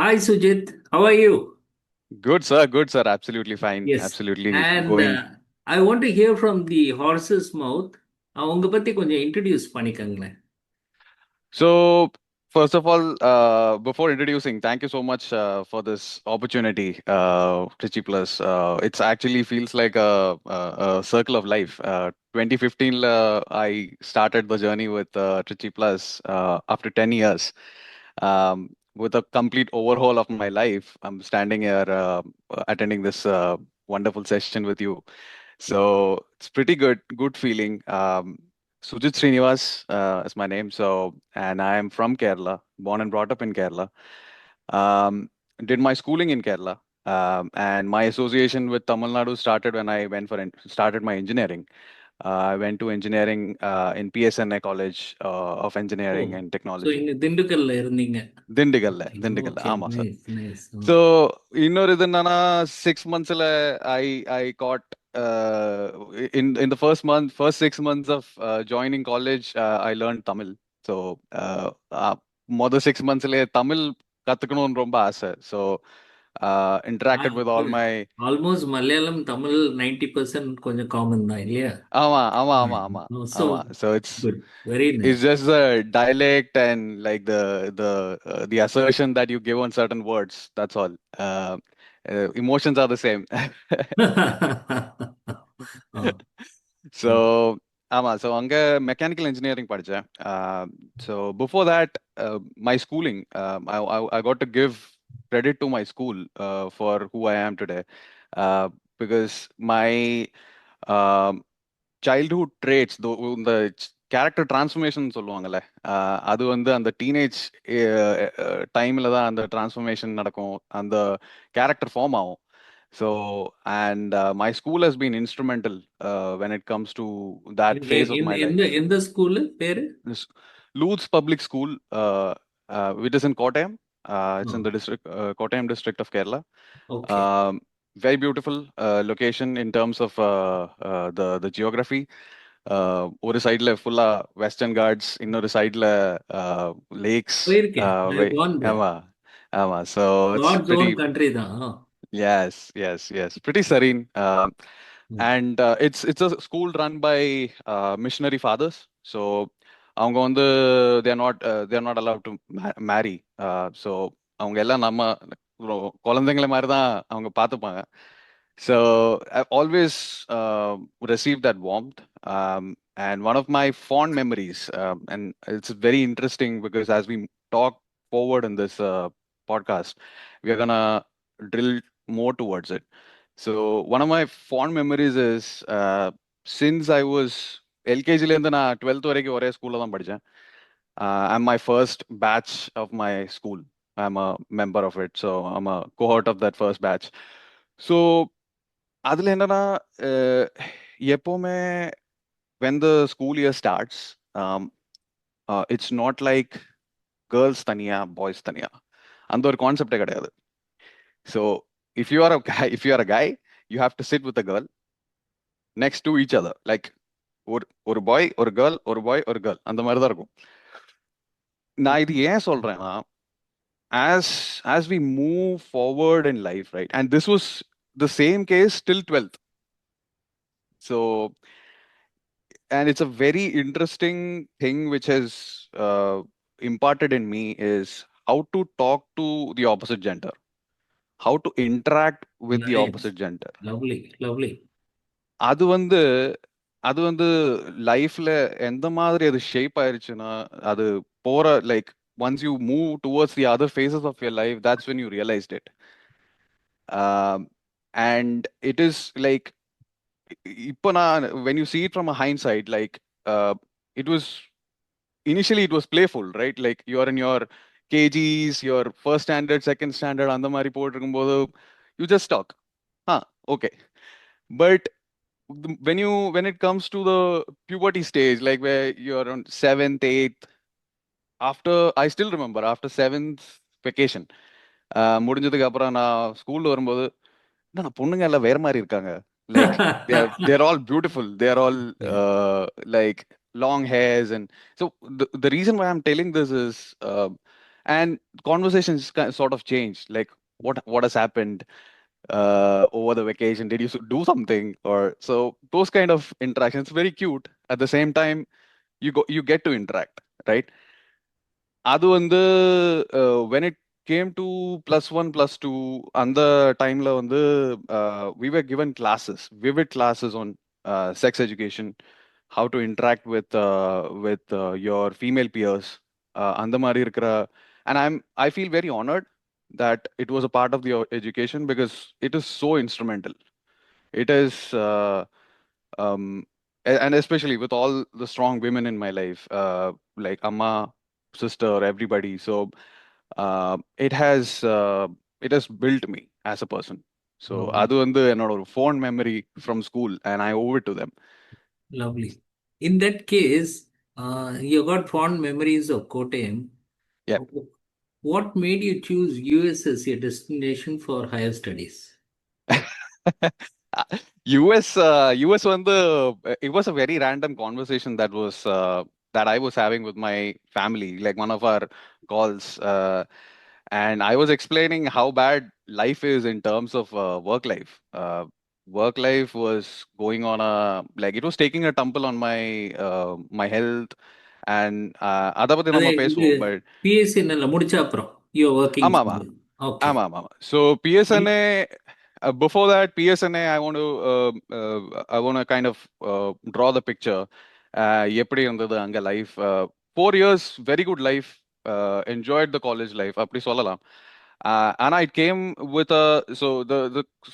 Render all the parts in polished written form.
Hi Sujith, how are you? Good, sir. Good, sir. Absolutely fine. Yes, Absolutely and going. I want to hear from the horse's mouth. உங்க பத்தி கொஞ்சம் introduce பண்ணிக்கங்களேன். So, first of all, before introducing, thank you so much for this opportunity, Trichy Plus. It's actually feels like a circle of life. 2015, I started the journey with Trichy Plus after 10 years. With a complete overhaul of my life, I'm standing here attending this wonderful session with you. So it's pretty good feeling. Sujith Srinivas is my name. So, and I am from Kerala, born and brought up in Kerala. Um, did my schooling in Kerala, and my association with Tamil Nadu started when I went for started my engineering. I went to engineering in PSNA College of oh, Engineering and so Technology. இங்க திண்டுக்கல்ல இருந்தீங்க. திண்டுக்கல்ல Okay, திண்டுக்கல்ல okay, ஆமா sir. nice, nice. So இன்னொரு இது என்னன்னா 6 monthsல I got in the first 6 months of joining college I learned Tamil. So மொத 6 monthsலயே தமிழ் கத்துக்கணும்னு ரொம்ப ஆசை. So interacted with all my almost Malayalam Tamil 90% கொஞ்சம் காமன் தான் இல்லையா? ஆமா ஆமா ஆமா ஆமா ஸோ ஆமா. So good, very it's nice. just the dialect and like the assertion that you give on certain words. That's all. Emotions are the same. So ஆமா. So அங்க மெக்கானிக்கல் இன்ஜினியரிங் படிச்சேன். So before that, my schooling, I got to give credit to my school for who I am today, uh, because my childhood traits இந்த character transformation சொல்லுவாங்கல்ல, அது வந்து அந்த teenage டைம்ல தான் அந்த டிரான்ஸ்ஃபர்மேஷன் நடக்கும், அந்த கேரக்டர் ஃபார்ம் ஆகும். So and my school has been instrumental when it comes to that phase of my எந்த life. எந்த ஸ்கூலு பேரு? This Lutz Public School, which is in Kottayam. It's in the district, Kottayam district of Kerala. Okay. Um, Very beautiful location in terms of the geography. ஒரு சைடுல ஃபுல்லா western cards, இன்னொரு சைடுல lakes. போயிருக்கேன். I have gone there. ஆமா ஆமா. So it's God's pretty. Own country தான். Yes, pretty serene. ம். And it's a school run by missionary fathers. So அவங்க வந்து they are not allowed to marry. So அவங்க எல்லாம் நம்ம குழந்தைங்கள மாதிரி தான் அவங்க பார்த்துப்பாங்க. So I've always received that warmth. And one of my fond memories, and it's very interesting because as we talk forward in this podcast, we are gonna drill more towards it. So one of my fond memories is since I was LKG ல இருந்து நான் 12th வரைக்கும் ஒரே ஸ்கூல்ல தான் படிச்சேன். I'm my first batch of my school. I'm a member of it, so I'm a cohort of that first batch. So அதுல என்னன்னா அஹ், எப்பவுமே when the school year starts, um, it's not like girls தனியா boys தனியா அந்த ஒரு கான்செப்டே கிடையாது. So if you are a guy, you have to sit with a girl next to each other, like ஒரு ஒரு பாய் ஒரு கேர்ள், ஒரு பாய் ஒரு கேர்ள், அந்த மாதிரி தான் இருக்கும். நான் இது ஏன் சொல்றேன்னா, as we move forward in life, right, and this was the same case till 12th. So and it's a very interesting thing which has imparted in me is how to talk to the opposite gender, how to interact with the Nice. opposite gender. Lovely, lovely. அது வந்து அது வந்து லைஃப்ல எந்த மாதிரி அது shape ஆயிருச்சுன்னா, அது போற like once you move towards the other phases of your life, that's when you realized it. And it is like இப்போ நான் when you see it from a hindsight, like it was initially it was playful, right? Like you are in your KGs, your first standard, second standard, அந்த மாதிரி போயிட்டு இருக்கும்போது you just talk. Okay. But when it comes to the puberty stage, like where you're on seventh, eighth, after I still remember after seventh vacation, முடிஞ்சதுக்கு அப்புறம் நான் ஸ்கூல்ல வரும்போது என்ன பொண்ணுங்க எல்லாம் வேற மாதிரி இருக்காங்க. Like they're all beautiful. They're all Yeah. like long hairs. And so the reason why I'm telling this is and conversations sort of changed, like what has happened over the vacation, did you do something, or so those kind of interactions, very cute. At the same time, you get to interact, right? அது வந்து when it came to +1 +2 அந்த டைம்ல வந்து we were given classes, vivid classes on sex education, how to interact with your female peers, அந்த மாதிரி இருக்கிற. And I feel very honored that it was a part of the education because it is so instrumental. It is and especially with all the strong women in my life, like Amma, sister, everybody. So it has built me as a person. So Oh, அது வந்து என்னோட ஒரு fond memory from school, and I owe it to them. lovely. In that case, you got fond memories of Kottayam. Yeah. What made you choose US as your destination for higher studies? US வந்து it was a very random conversation that I was having with my family, like one of our calls, and I was explaining how bad life is in terms of work life. Work life was going on a, like, it was taking a tumble on my health, and அத பத்தி அதே நம்ம இது பேசுவோம், but BSc நல்ல முடிச்ச அப்புறம் you working. ஆமா ஆமா ஓகே. ஆமா ஆமா. So PSNA, before that PSNA, I want to kind of draw the picture. எப்படி இருந்தது அங்க life? 4 years very good life, enjoyed the college life அப்படி சொல்லலாம். And I came with the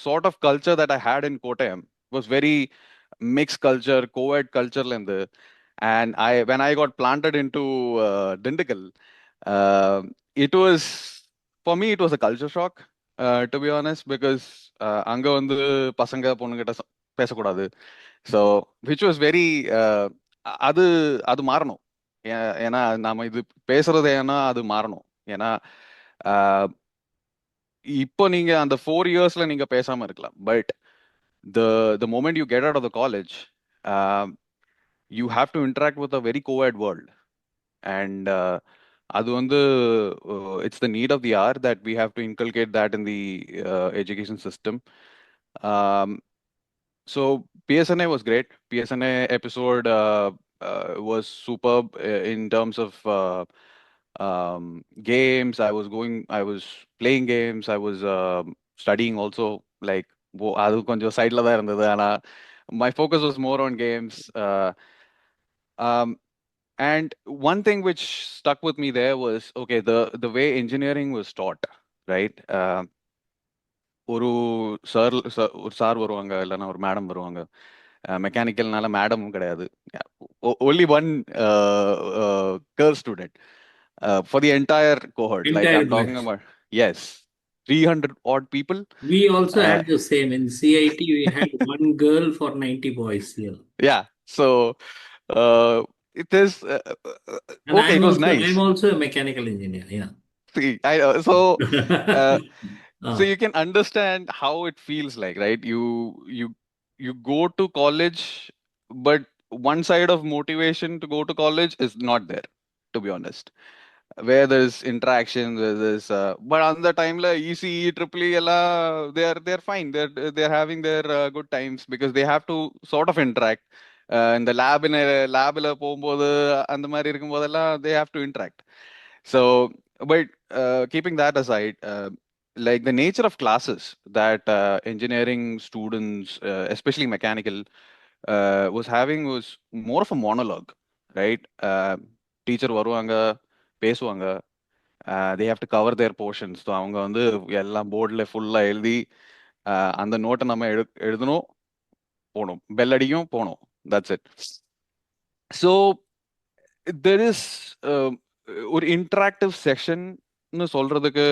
sort of culture that I had in Kottayam was very mixed culture, co-ed culture இருந்து. And when I got planted into Dindigul, uh, it was, for me it was a culture shock, to be honest, because அங்க வந்து பசங்க பொண்ணுகிட்ட பேசக்கூடாது. So which was very அது அது மாறணும். ஏன்னா நாம இது பேசுறது, ஏன்னா அது மாறணும். ஏன்னா இப்போ நீங்க அந்த 4 yearsல நீங்க பேசாம இருக்கலாம், but the moment you get out of the college, uh, you have to interact with a very co-ed world. And அது வந்து it's the need of the hour that we have to inculcate that in the education system. Um, so PSNA was great. PSNA episode was superb in terms of games. I was playing games. I was studying also. Like அது கொஞ்சம் சைட்ல தான் இருந்தது, ஆனா my focus was more on games. Um, and one thing which stuck with me there was, okay, the way engineering was taught, right? ஒரு ஒரு sir வருவாங்க, இல்லைன்னா ஒரு மேடம் வருவாங்க. மெக்கானிக்கல்னால மேடமும் கிடையாது, only one girl student for the entire cohort. Like entire I'm talking batch. about, yes, 300 odd people. We also Uh, had the same. In CIT, we had one girl for 90 boys here. yeah, so it is And okay. It was I'm nice. also a mechanical engineer. Yeah. See, uh, so Ah. you can understand how it feels like, right? You go to college, but one side of motivation to go to college is not there, to be honest. Where there's interaction, where there's but on the time la ECE, triple E, they're fine. They're having their good times because they have to sort of interact. இந்த லேபில் போகும்போது அந்த மாதிரி இருக்கும்போதெல்லாம் they have to interact. So, but keeping that aside, like the nature of classes that engineering students, especially mechanical, was having was more of a monologue, right? Teacher வருவாங்க, பேசுவாங்க, they have to cover their portions. So அவங்க வந்து எல்லாம் போர்டில் ஃபுல்லாக எழுதி அந்த நோட்டை நம்ம எழுதணும், போகணும், பெல் அடிக்கும், போகணும். That's it. So there is ஒரு இன்டராக்டிவ் செஷன்னு சொல்றதுக்கு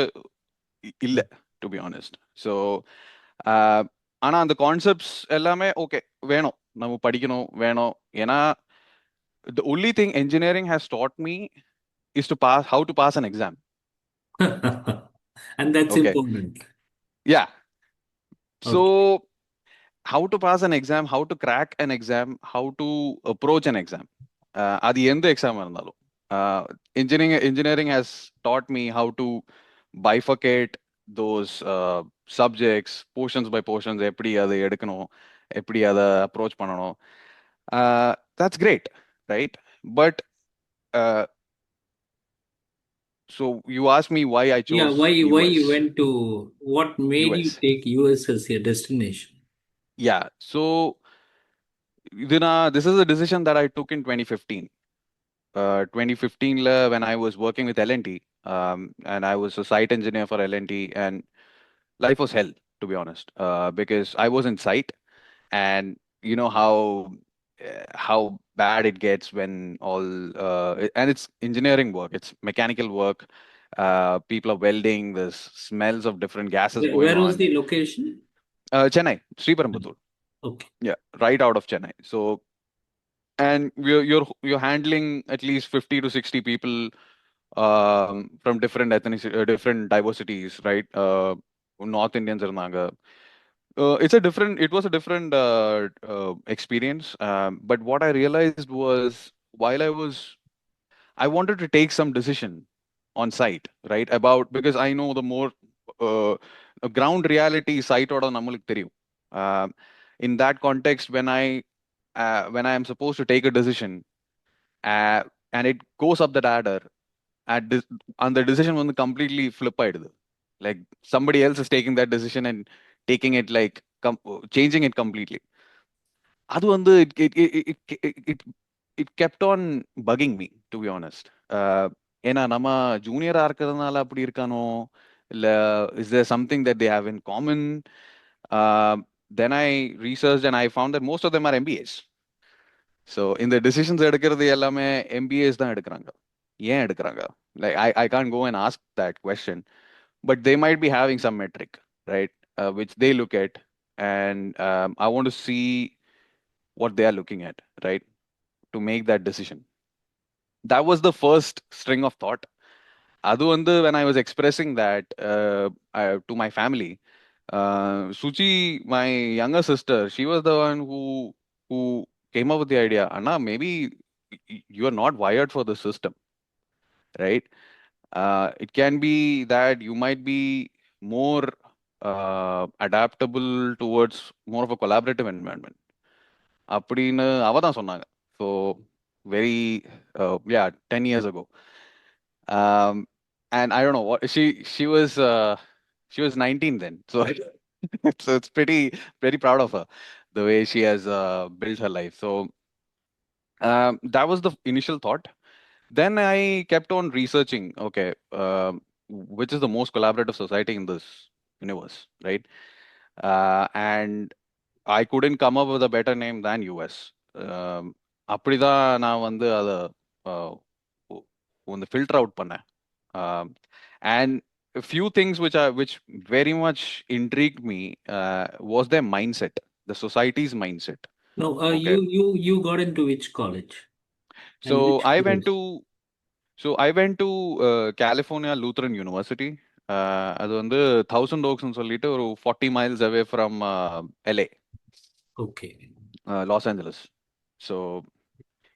இல்லை, டு பி ஆனஸ்ட். ஸோ ஆனால் அந்த கான்செப்ட்ஸ் எல்லாமே ஓகே, வேணும், நம்ம படிக்கணும், வேணும். ஏன்னா the only thing engineering has taught me is to pass, how to pass an exam. And that's Okay. important. Yeah. So Okay. how to pass an exam, how to crack an exam, how to approach an exam. அது எந்த exam இருந்தாலும். Uh, engineering has taught me how to bifurcate those subjects portions by portions, எப்படி அதை எடுக்கணும், எப்படி அதை approach பண்ணணும். That's great, right? But uh, so you asked me why I Yeah, chose why you US. went to, what made you US. take US as your destination? Yeah. So this is a decision that I took in 2015. 2015 la, when I was working with L&T, and I was a site engineer for L&T, and life was hell, to be honest, because I was in site, and you know how bad it gets when and it's engineering work, it's mechanical work. People are welding. There's smells of different gases going Where was on. the location? Chennai, Sriperumbudur. Okay. Yeah, right out of Chennai. So, and you're handling at least 50 to 60 people from different different diversities, right? North Indians இருந்தாங்க. It was a different experience. But what I realized was while I wanted to take some decision on site, right? About because I know the more uh, ground reality site oda nammalukku theriyum. Um, in that context, when I am supposed to take a decision, uh, and it goes up the ladder, and the decision was completely flip ஆயிடுது. Like somebody else is taking that decision and taking it like changing it completely. அது வந்து it it kept on bugging me, to be honest. ஏன்னா நம்ம ஜூனியரா இருக்கிறதுனால அப்படி இருக்கானோ, இல்ல is there something that they have in common? uh, then I researched and I found that most of them are MBAs. So இந்த decisions எடுக்கிறது எல்லாமே MBAs தான் எடுக்கிறாங்க. ஏன் எடுக்கிறாங்க? Like I can't go and ask that question, but they might be having some metric, right? Which they look at, and I want to see what they are looking at, right, to make that decision. That was the first string of thought. Adu vandu when I was expressing that to my family, Suchi, my younger sister, she was the one who came up with the idea. Anna, maybe you are not wired for the system, right? It can be that you might be more adaptable towards more of a collaborative environment. அப்படின்னு அவ தான் சொன்னாங்க. So very yeah, 10 years ago. um, and I don't know what she was 19 then, so it's pretty proud of her, the way she has built her life. So that was the initial thought. Then I kept on researching, okay, which is the most collaborative society in this universe, right? And I couldn't come up with a better name than US. அப்படிதான் நான் வந்து அதை வந்து filter out பண்ணேன். And a few things which very much intrigued me was their mindset, the society's mindset. No, Okay, you got into which college and so which I went course? to so I went to California Lutheran University. அது வந்து 1000 Oaks சொல்லிட்டு ஒரு 40 miles away from LA, Okay. Los Angeles. So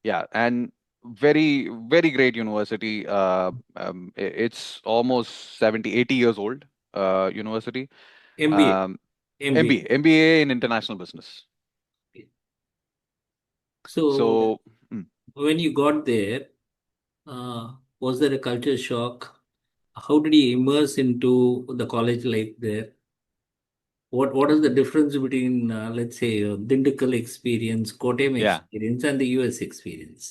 yeah, and very great university. It's almost 70, 80 years old university. MBA. Um, MBA. MBA in international business. So So mm, when you got there, was there a culture shock? How did you immerse into the college life there? What is the difference between, let's say, Dindigul experience, Kottayam yeah, experience, and the US experience?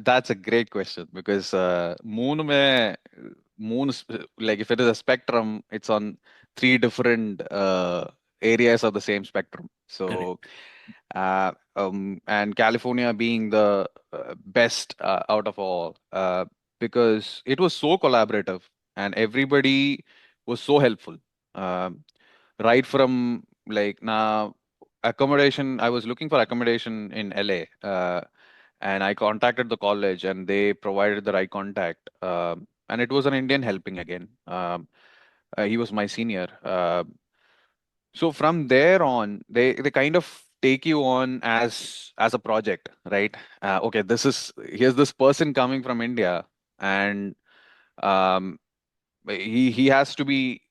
that's a great question because மூணுமே like if it is a spectrum, it's on three different areas of the same spectrum. So Correct. and California being the best out of all, because it was so collaborative and everybody was so helpful. Um, right from like now accommodation, I was looking for accommodation in LA, and I contacted the college and they provided the right contact. And it was an Indian helping again. He was my senior. So from there on, they kind of take you on as a project, right? Okay, here's this person coming from India, and um, he has to be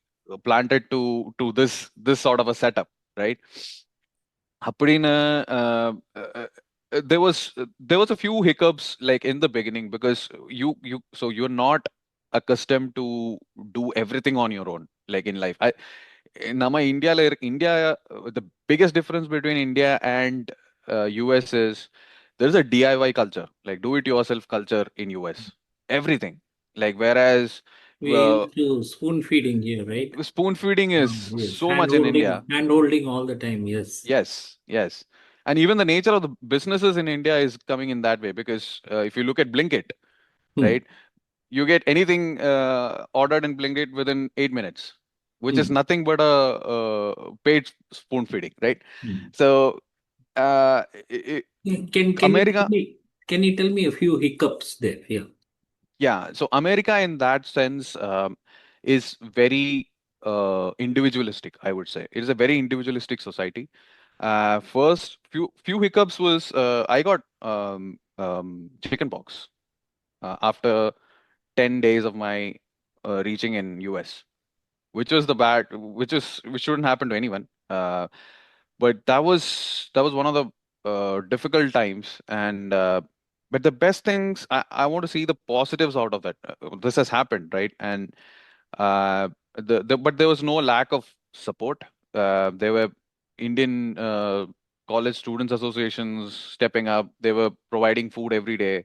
planted to this sort of a setup, right? அப்படின்னு, there was a few hiccups like in the beginning, because you're not accustomed to do everything on your own, like in life. நம்ம இந்தியால India, the biggest difference between India and US is there's a DIY culture, like do it yourself culture in US. Everything. Like whereas We uh, used to spoon feeding here, right? spoon feeding is Yes, so much in India. hand holding all the time. Yes. Yes, yes. And even the nature of the businesses in India is coming in that way, because if you look at Blinkit, Hmm. right, you get anything ordered in Blinkit within 8 minutes, which is Hmm. nothing but a paid spoon feeding, right? Hmm. So, Can you tell America, me? Can you tell me a few hiccups there? Yeah. yeah. So America, in that sense, is very individualistic. I would say it is a very individualistic society. First, few hiccups was I got chicken pox after 10 days of my reaching in US, which shouldn't happen to anyone. But that was one of the difficult times, and but the best things, I want to see the positives out of that. This has happened, right? And but there was no lack of support. There were Indian college students associations stepping up. They were providing food every day.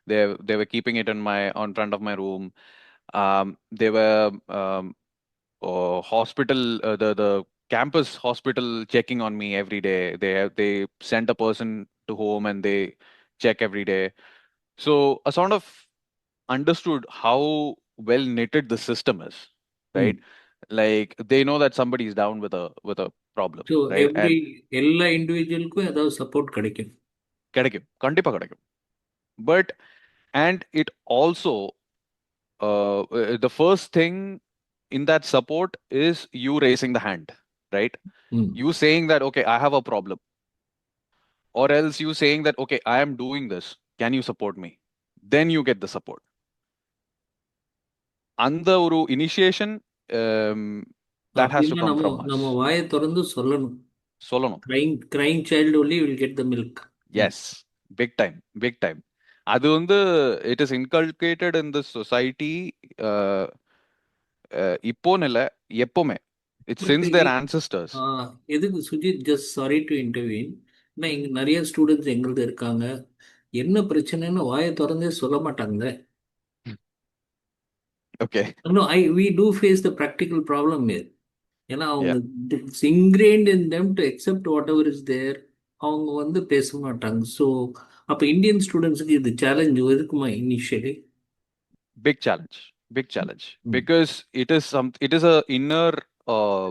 They were keeping it on front of my room. They were hospital, the campus hospital checking on me every day. They sent a person to home and they check every day. So I sort of understood how well knitted the system is, right? Hmm. Like they know that somebody is down with a problem, So right? And எல்லா இண்டிவிஜுவலுக்கும் ஏதாவது support கிடைக்கும். கிடைக்கும், கண்டிப்பா கிடைக்கும். But and it also the first thing in that support is you raising the hand, right? Hmm. You saying that, okay, I have a problem, or else you saying that, okay, I am doing this, can you support me? Then you get the support. அந்த ஒரு initiation, um, that has to அப்படின்னா come நம்ம from us. நம்ம வாயை திறந்து சொல்லணும். சொல்லணும். Crying child only will get the milk. Hmm. Yes, big time, big time. அது வந்து it is inculcated in the society, uh, இப்போன்னு இல்ல, எப்பவுமே. It's but since their ancestors. எதுக்கு Sujith, just sorry to intervene. ஏன்னா இங்க நிறைய ஸ்டூடெண்ட்ஸ் எங்களுது இருக்காங்க. என்ன பிரச்சனைன்னு வாயை திறந்தே சொல்ல மாட்டாங்க. Okay. No, we do face the practical problem here. ஏன்னா அவங்க Yeah, it's ingrained in them to accept whatever is there. அவங்க வந்து பேச மாட்டாங்க. ஸோ அப்போ இந்தியன் ஸ்டூடெண்ட்ஸுக்கு இது சேலஞ்ச் இருக்குமா initially? big challenge, big challenge, because it is a uh,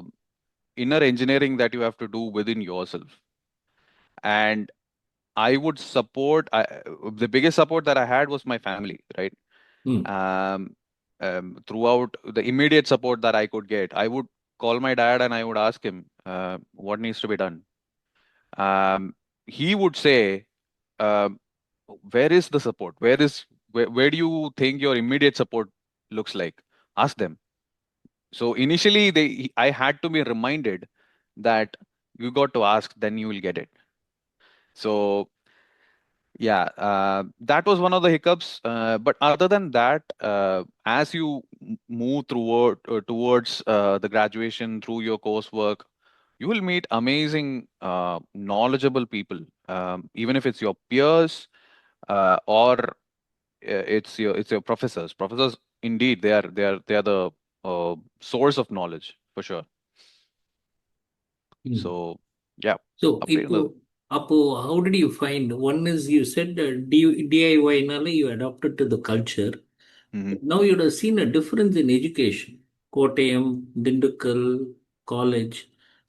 inner engineering that you have to do within yourself. And I would support, the biggest support that I had was my family, right? Um, Throughout the immediate support that I could get, I would call my dad and I would ask him what needs to be done. He would say, um, where is the support? Where do you think your immediate support looks like? Ask them. So initially, I had to be reminded that you got to ask, then you will get it. So yeah, that was one of the hiccups. But other than that, as you move towards the graduation through your coursework, you will meet amazing, knowledgeable people. Even if it's your peers, or it's your professors. Professors, indeed, they are the source of knowledge for sure. ம். So yeah, so அப்படி இப்போ இருந்தது. அப்போ how did you find? One is you said DIY-னால you adapted to the culture. Mhm. Now you would have seen a difference in education. Kottayam, Dindigul, college.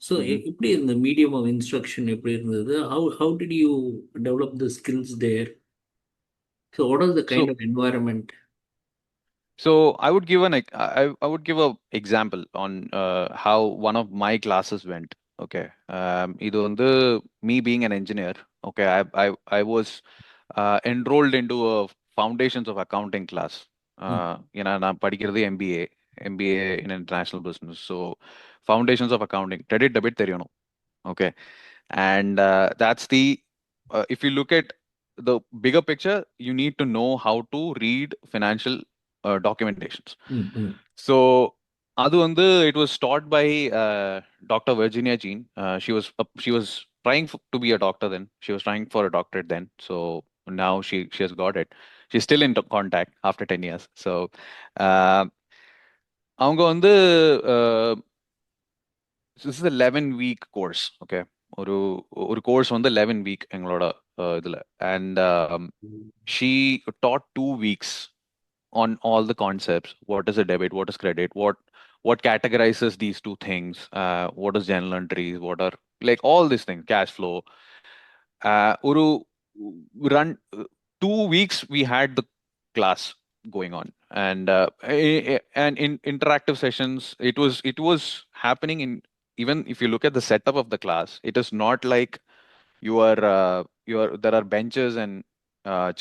So Mhm. எப்படி இருந்த medium of instruction எப்படி இருந்தது? How did you develop the skills there? So what was the kind So of environment? so I would give I would give a example on how one of my classes went. Okay. இது வந்து me being an engineer. Okay, I was enrolled into a foundations of accounting class. Mm, ஏன்னா நான் படிக்கிறது MBA in international business. So foundations of accounting, credit debit தெரியணும். Okay, and that's the if you look at the bigger picture, you need to know how to read financial documentations. mm. So அது வந்து it was taught by Dr. Virginia Jean. She was trying to be a doctor then. She was trying for a doctorate then. So now she has got it. She's still in contact after 10 years. So uh, அவங்க வந்து this is a 11-week course. Okay, ஒரு ஒரு course வந்து 11 week எங்களோட இதுல and she taught 2 weeks on all the concepts. What is a debit? What is credit? What categorizes these two things? What is journal entries? What are like all these things? Cash flow. Uru run 2 weeks we had the class going on, and and in interactive sessions it was happening in, even if you look at the setup of the class, it is not like you are there are benches and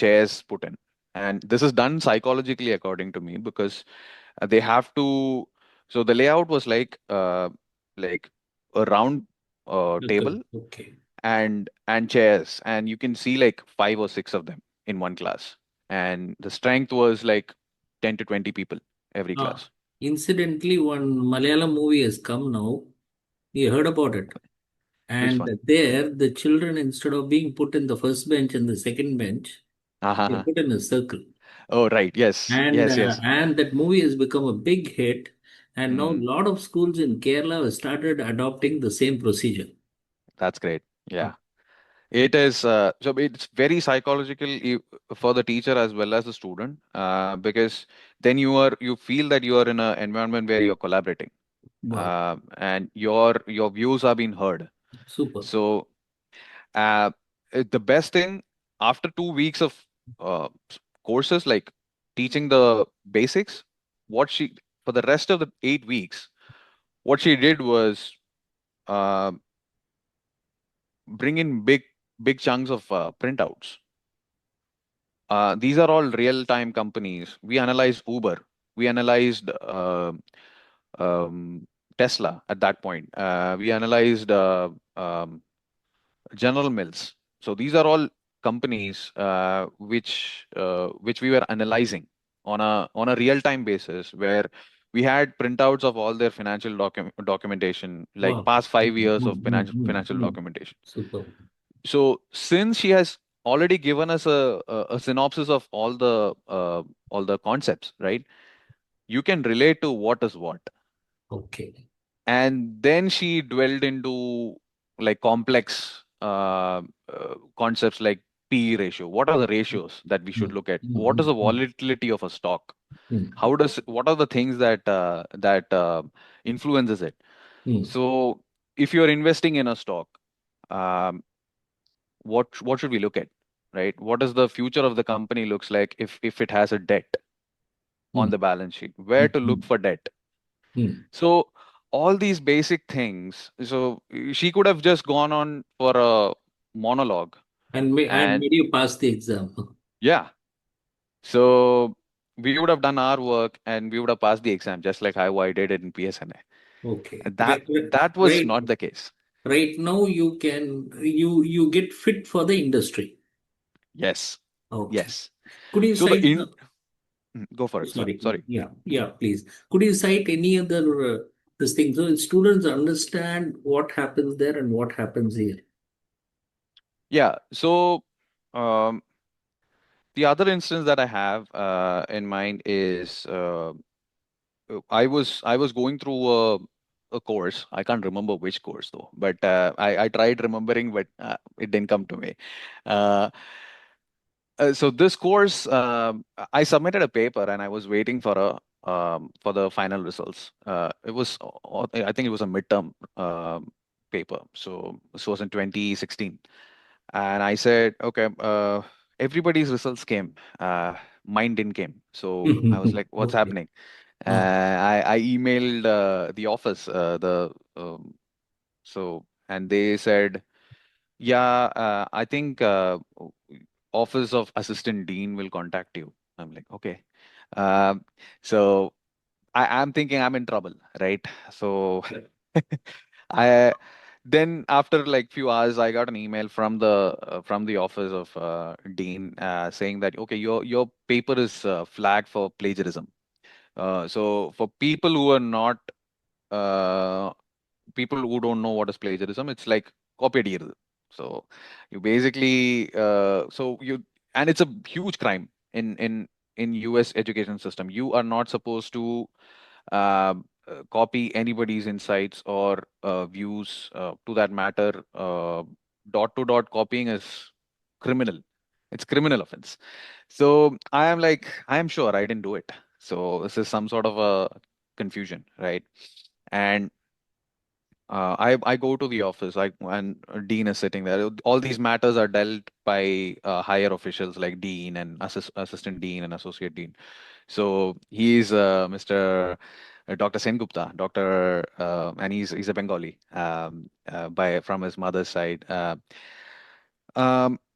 chairs put in, and this is done psychologically according to me, because they have to. So the layout was like a round Okay, table okay. and chairs, and you can see like 5 or 6 of them in one class, and the strength was like 10 to 20 people every Ah, class. incidentally, one Malayalam movie has come now. You heard about it. Which And one? there, the children, instead of being put in the first bench and the second bench, they're Uh-huh. put in a circle. Oh, right. Yes, And yes, yes. that movie has become a big hit. And now a Mm, lot of schools in Kerala have started adopting the same procedure. that's great. Ah, Yeah. It is so it's very psychological for the teacher as well as the student, because then you feel that you are in an environment where you're collaborating, wow, and your views are being heard. super. So uh, the best thing, after 2 weeks of courses, like teaching the basics, what she for the rest of the 8 weeks, what she did was uh, bring in big chunks of printouts. These are all real-time companies. We analyzed Uber. We analyzed Tesla at that point. We analyzed General Mills. So these are all companies which we were analyzing on a real-time basis, where we had printouts of all their financial documentation, like Wow. past Mm, 5 years of mm, mm, mm, financial mm. documentation. Super. So since she has already given us a synopsis of all the concepts, right? You can relate to what is what. Okay. And then she dwelled into like complex concepts like PE ratio. What are the ratios that we should Mm, look at? mm, What is mm, the mm, volatility of a stock? mm, What are the things that influences it? mm, So if you're investing in a stock, um, what should we look at, right? What does the future of the company looks like if it has a debt on mm, the balance sheet? Where mm, to look mm, for debt? mm. So all these basic things. So she could have just gone on for a monologue, And and made you pass the exam. yeah, so we would have done our work and we would have passed the exam just like how I did it in PSNA. Okay. That was Right. not the case. Right now you get fit for the industry. Yes, Okay. yes. Could you So the cite in go for it. sorry. Sorry. Yeah, yeah, please. Could you cite any other this thing so students understand what happens there and what happens here? Yeah. So um, the other instance that I have in mind is I was going through a course. I can't remember which course though, but I tried remembering, but it didn't come to me. Uh, so this course, I submitted a paper and I was waiting for the final results. It was I think it was a midterm paper. So this was in 2016, and I said, okay, everybody's results came. Mine didn't came. So I was like, what's Okay. happening? Ah, I emailed the office, the So, and they said, yeah, I think Office of Assistant Dean will contact you. I'm like, okay. Um, so I'm thinking I'm in trouble, right? So I then after like few hours, I got an email from the office of dean saying that okay, your paper is flagged for plagiarism. So for people who are not uh, people who don't know what is plagiarism, it's like copy அடிக்கிறது. So you basically so you and it's a huge crime in US education system. You are not supposed to copy anybody's insights or views to that matter. Dot to dot copying is criminal. It's criminal offense. So I am like, I am sure I didn't do it. So this is some sort of a confusion, right? And I go to the office, and dean is sitting there. All these matters are dealt by higher officials like dean and assistant dean and associate dean. So he's Mr. Dr. Sengupta, and he's a Bengali by from his mother's side.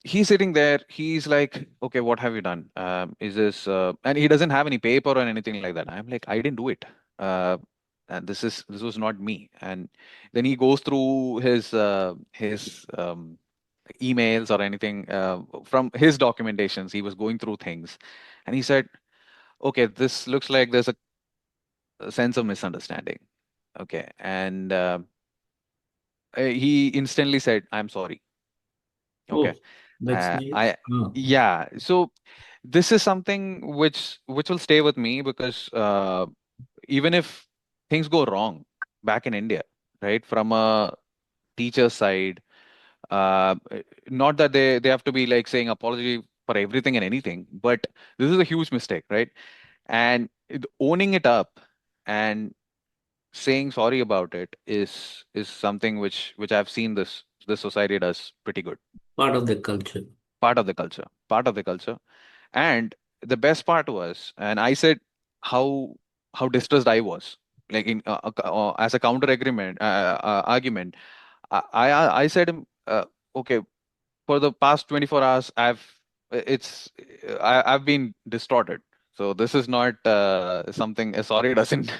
He's sitting there. He's like, okay, what have you done? Is this? And he doesn't have any paper or anything like that. I'm like, I didn't do it. Uh, and this was not me. And then he goes through his emails or anything from his documentations. He was going through things, and he said, okay, this looks like there's a sense of misunderstanding. Okay, and he instantly said, I'm sorry. Okay. Oh, that's nice. I Yeah. So this is something which will stay with me because even if things go wrong back in India, right, from a teacher side, not that they have to be like saying apology for everything and anything, but this is a huge mistake, right? And owning it up and saying sorry about it is something which I've seen this society does pretty good. Part of the culture. Part of the culture. And the best part was, and I said how distressed I was, like as a counter agreement argument. I said him, okay, for the past 24 hours, it's I've been distorted. So this is not something a sorry doesn't.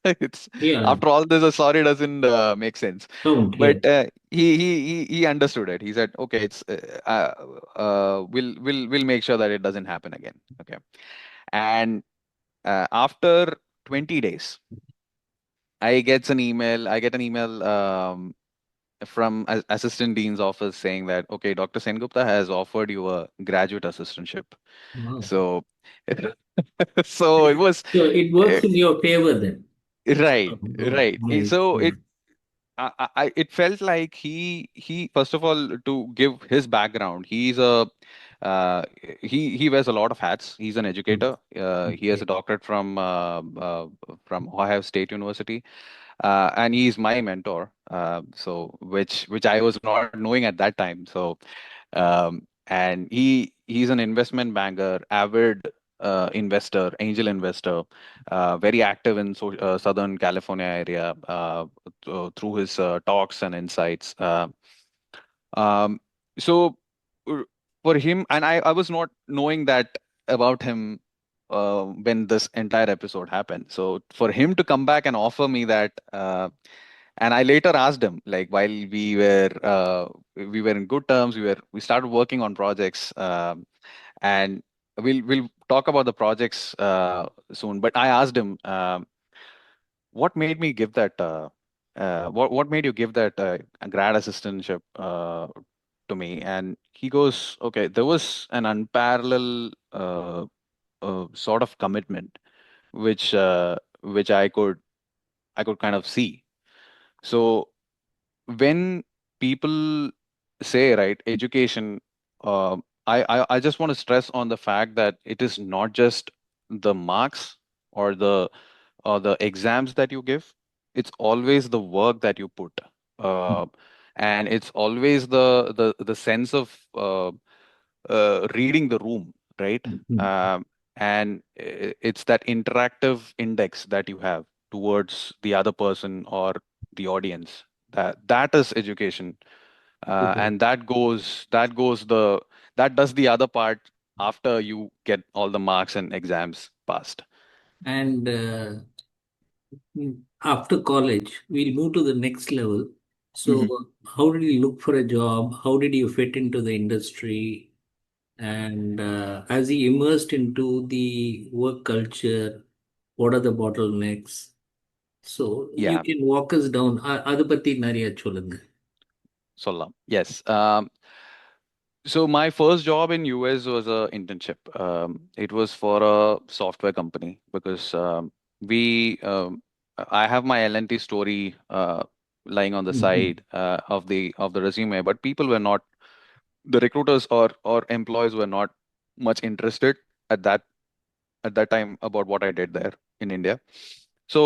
It's Yeah, after all this, a sorry doesn't make sense. count. Yeah. But he understood it. He said, okay, it's we'll make sure that it doesn't happen again. Okay, and after 20 days, I get an email from assistant dean's office saying that okay, Dr. Sengupta has offered you a graduate assistantship. Wow. So so it was So it uh, works in your favor then. right, Oh, oh, right. nice. So Yeah. it felt like he first of all, to give his background, uh, he wears a lot of hats. He's an educator. He has Okay. a doctorate from Ohio State University, and he's my mentor. So which I was not knowing at that time. So and he's an investment banker, avid investor, angel investor, very active in Southern California area through his talks and insights. Um, so uh, for him, and I was not knowing that about him when this entire episode happened. So for him to come back and offer me that, and I later asked him, like while we were in good terms, we started working on projects, and we'll talk about the projects soon. But I asked him, what made me give that? What made you give that grad assistantship to me? And he goes, okay, there was an unparalleled sort of commitment which I could kind of see. So when people say, right, education, I just want to stress on the fact that it is not just the marks or the exams that you give. It's always the work that you put, uh, and it's always the sense of reading the room, right? Mhm. Um, and it's that interactive index that you have towards the other person or the audience That is education, Super. and that does the other part after you get all the marks and exams passed. And after college, we'll move to the next level. So, Mhm. how did you look for a job? How did you fit into the industry? And as you immersed into the work culture, what are the bottlenecks? So, you Yeah, can walk us down. அதை பத்தி நிறைய சொல்லுங்க. சொல்லலாம். Yes. So my first job in US was a internship. It was for a software company because we I have my L&T story lying on the Mhm. side of the resume, but people were not the recruiters or employees were not much interested at that time about what I did there in India. So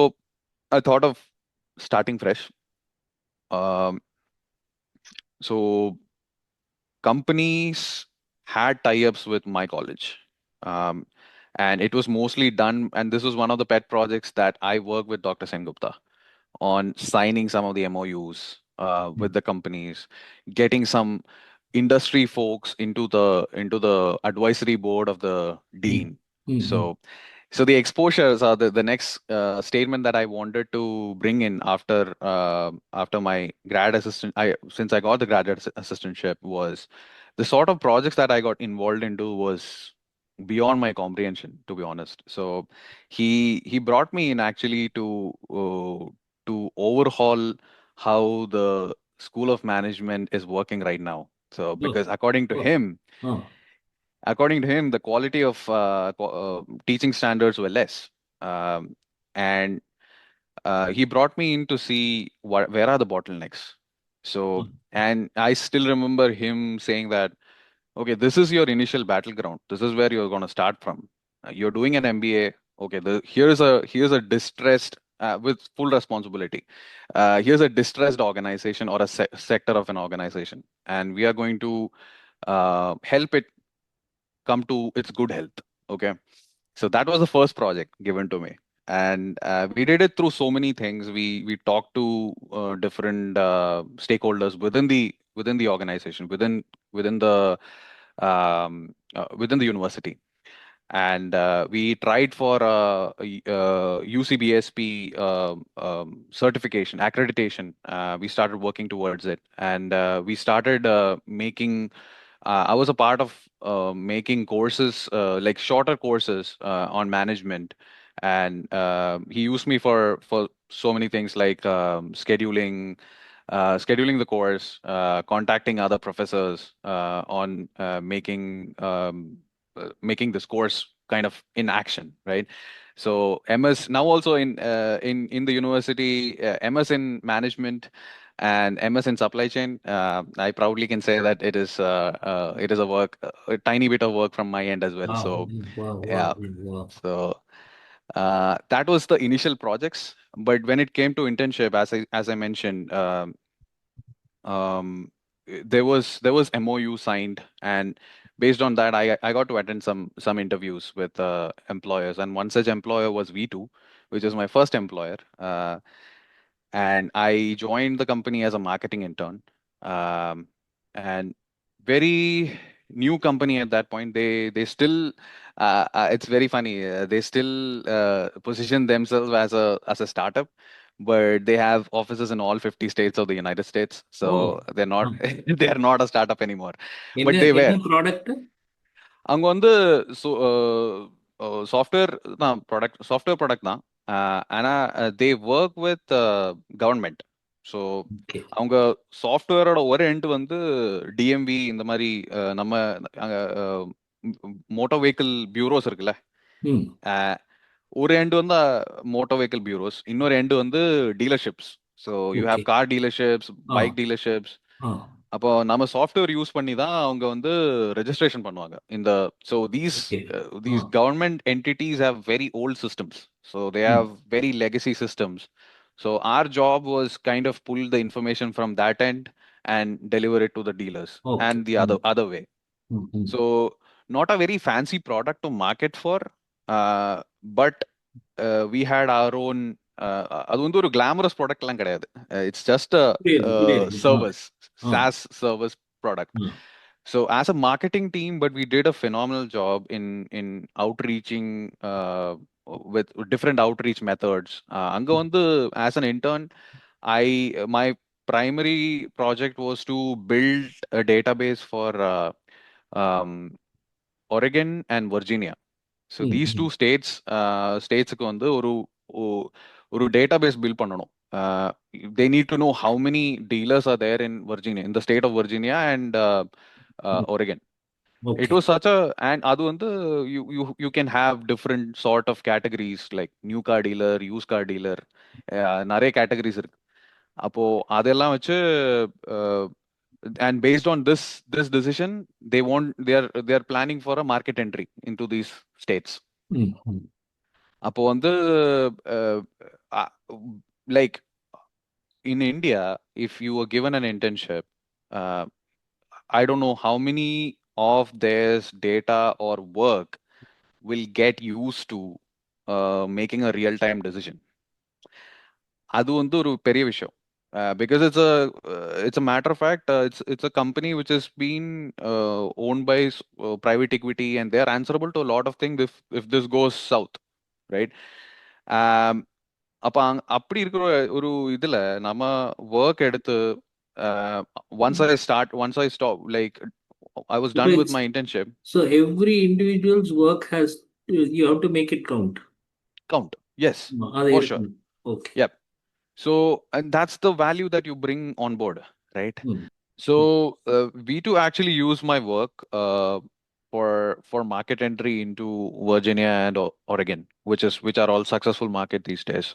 I thought of starting fresh. Um, so companies had tie-ups with my college. Um, and it was mostly done, and this was one of the pet projects that I worked with Dr. Sengupta on signing some of the MOUs with the companies, getting some industry folks into the advisory board of the Mm. dean. Mm. So the exposures are the next statement that I wanted to bring in after my grad assistant. Since I got the graduate assistantship, was the sort of projects that I got involved into was beyond my comprehension, to be honest. So he brought me in actually to overhaul how the School of Management is working right now. So Oh, because according to oh, him, oh. the quality of teaching standards were less. Um, and he brought me in to see where are the bottlenecks. So, and I still remember him saying that, okay, this is your initial battleground. This is where you're going to start from. You're doing an MBA. Okay, here's a distressed with full responsibility. Here's a distressed organization or a sector of an organization, and we are going to help it come to its good health. Okay, so that was the first project given to me, and we did it through so many things. We talked to different stakeholders within the organization, within the university, and we tried for UCBSP certification accreditation. We started working towards it, and we started making. I was a part of making courses, like shorter courses on management, and he used me for so many things like scheduling the course, contacting other professors on making this course kind of in action, right? So MS now also in the university, MS in management and MS in supply chain. I proudly can say that it is a tiny bit of work from my end as well. Wow, So wow, wow, yeah, wow. so that was the initial projects. But when it came to internship, as I mentioned, um, there was MOU signed, and based on that, I got to attend some interviews with employers, and one such employer was V2, which is my first employer. And I joined the company as a marketing intern. Um, and very new company at that point. They still it's very funny. They still position themselves as a startup, but they have offices in all 50 states of the United States. So Oh, they're not oh. they're not a startup anymore, என்ன but they என்ன were. Product? அவங்க வந்து software தான் software product தான். ஆனா தே work with government. So okay. அவங்க சாஃப்ட்வேரோட ஒரு end வந்து டிஎம்வி இந்த மாதிரி நம்ம மோட்டார் வெஹிக்கிள் பியூரோஸ் இருக்குல்ல, ம். அஹ், ஒரு எண்டு வந்து மோட்டார் வெஹிக்கிள் பியூரோஸ், இன்னொரு எண்டு வந்து dealerships. So you okay. Have car dealerships, ah, bike dealerships. Ah. அப்போ நம்ம சாஃப்ட்வேர் யூஸ் பண்ணி தான் அவங்க வந்து ரெஜிஸ்ட்ரேஷன் பண்ணுவாங்க. So these okay. Ah, these government entities have very old systems. So they hmm. Have very legacy systems. So our job was kind of pull the information from that end and deliver it to the dealers okay. and the ம். other way. ம். ம். So not a very fancy product to market for, but we had our own. அது வந்து ஒரு glamorous ப்ராடக்ட்லாம் கிடையாது. It's just uh புரியுது புரியுது. Service, uh SaaS service product. Uh So as a marketing team, but we did a phenomenal job in outreaching with different outreach methods. அங்க வந்து as an intern, my primary project was to build a database for um, Oregon and Virginia. So hmm these two hmm ஸ்டேட்ஸுக்கு வந்து ஒரு database build பண்ணணும். They need to know how many dealers are there in Virginia, இந்த state of Virginia and Oregon. It okay. Was such a and அது வந்து you can have different sort of categories like new car dealer, use car dealer, நிறைய categories இருக்கு. அப்போ அதெல்லாம் வச்சு and based on this decision, they are planning for a market entry into these states. ம் ம் அப்போ வந்து like in India, if you were given an internship, uh, I don't know how many of their data or work will get used to making a real time decision. அது வந்து ஒரு பெரிய விஷயம். Because it's a matter of fact, it's a company which has been owned by private equity, and they are answerable to a lot of things if this goes south, right? Um, அப்ப அப்படி இருக்கிற ஒரு இதுல நம்ம work எடுத்து once I stop, like I was இப்போ done with it's my internship. So every individuals work has you have to make it count. Count, yes, அது for sure. இருக்கணும். Okay. Yep. So and that's the value that you bring on board, right? ம் So ம் V2 actually use my work for market entry into Virginia and Oregon, which are all successful market these days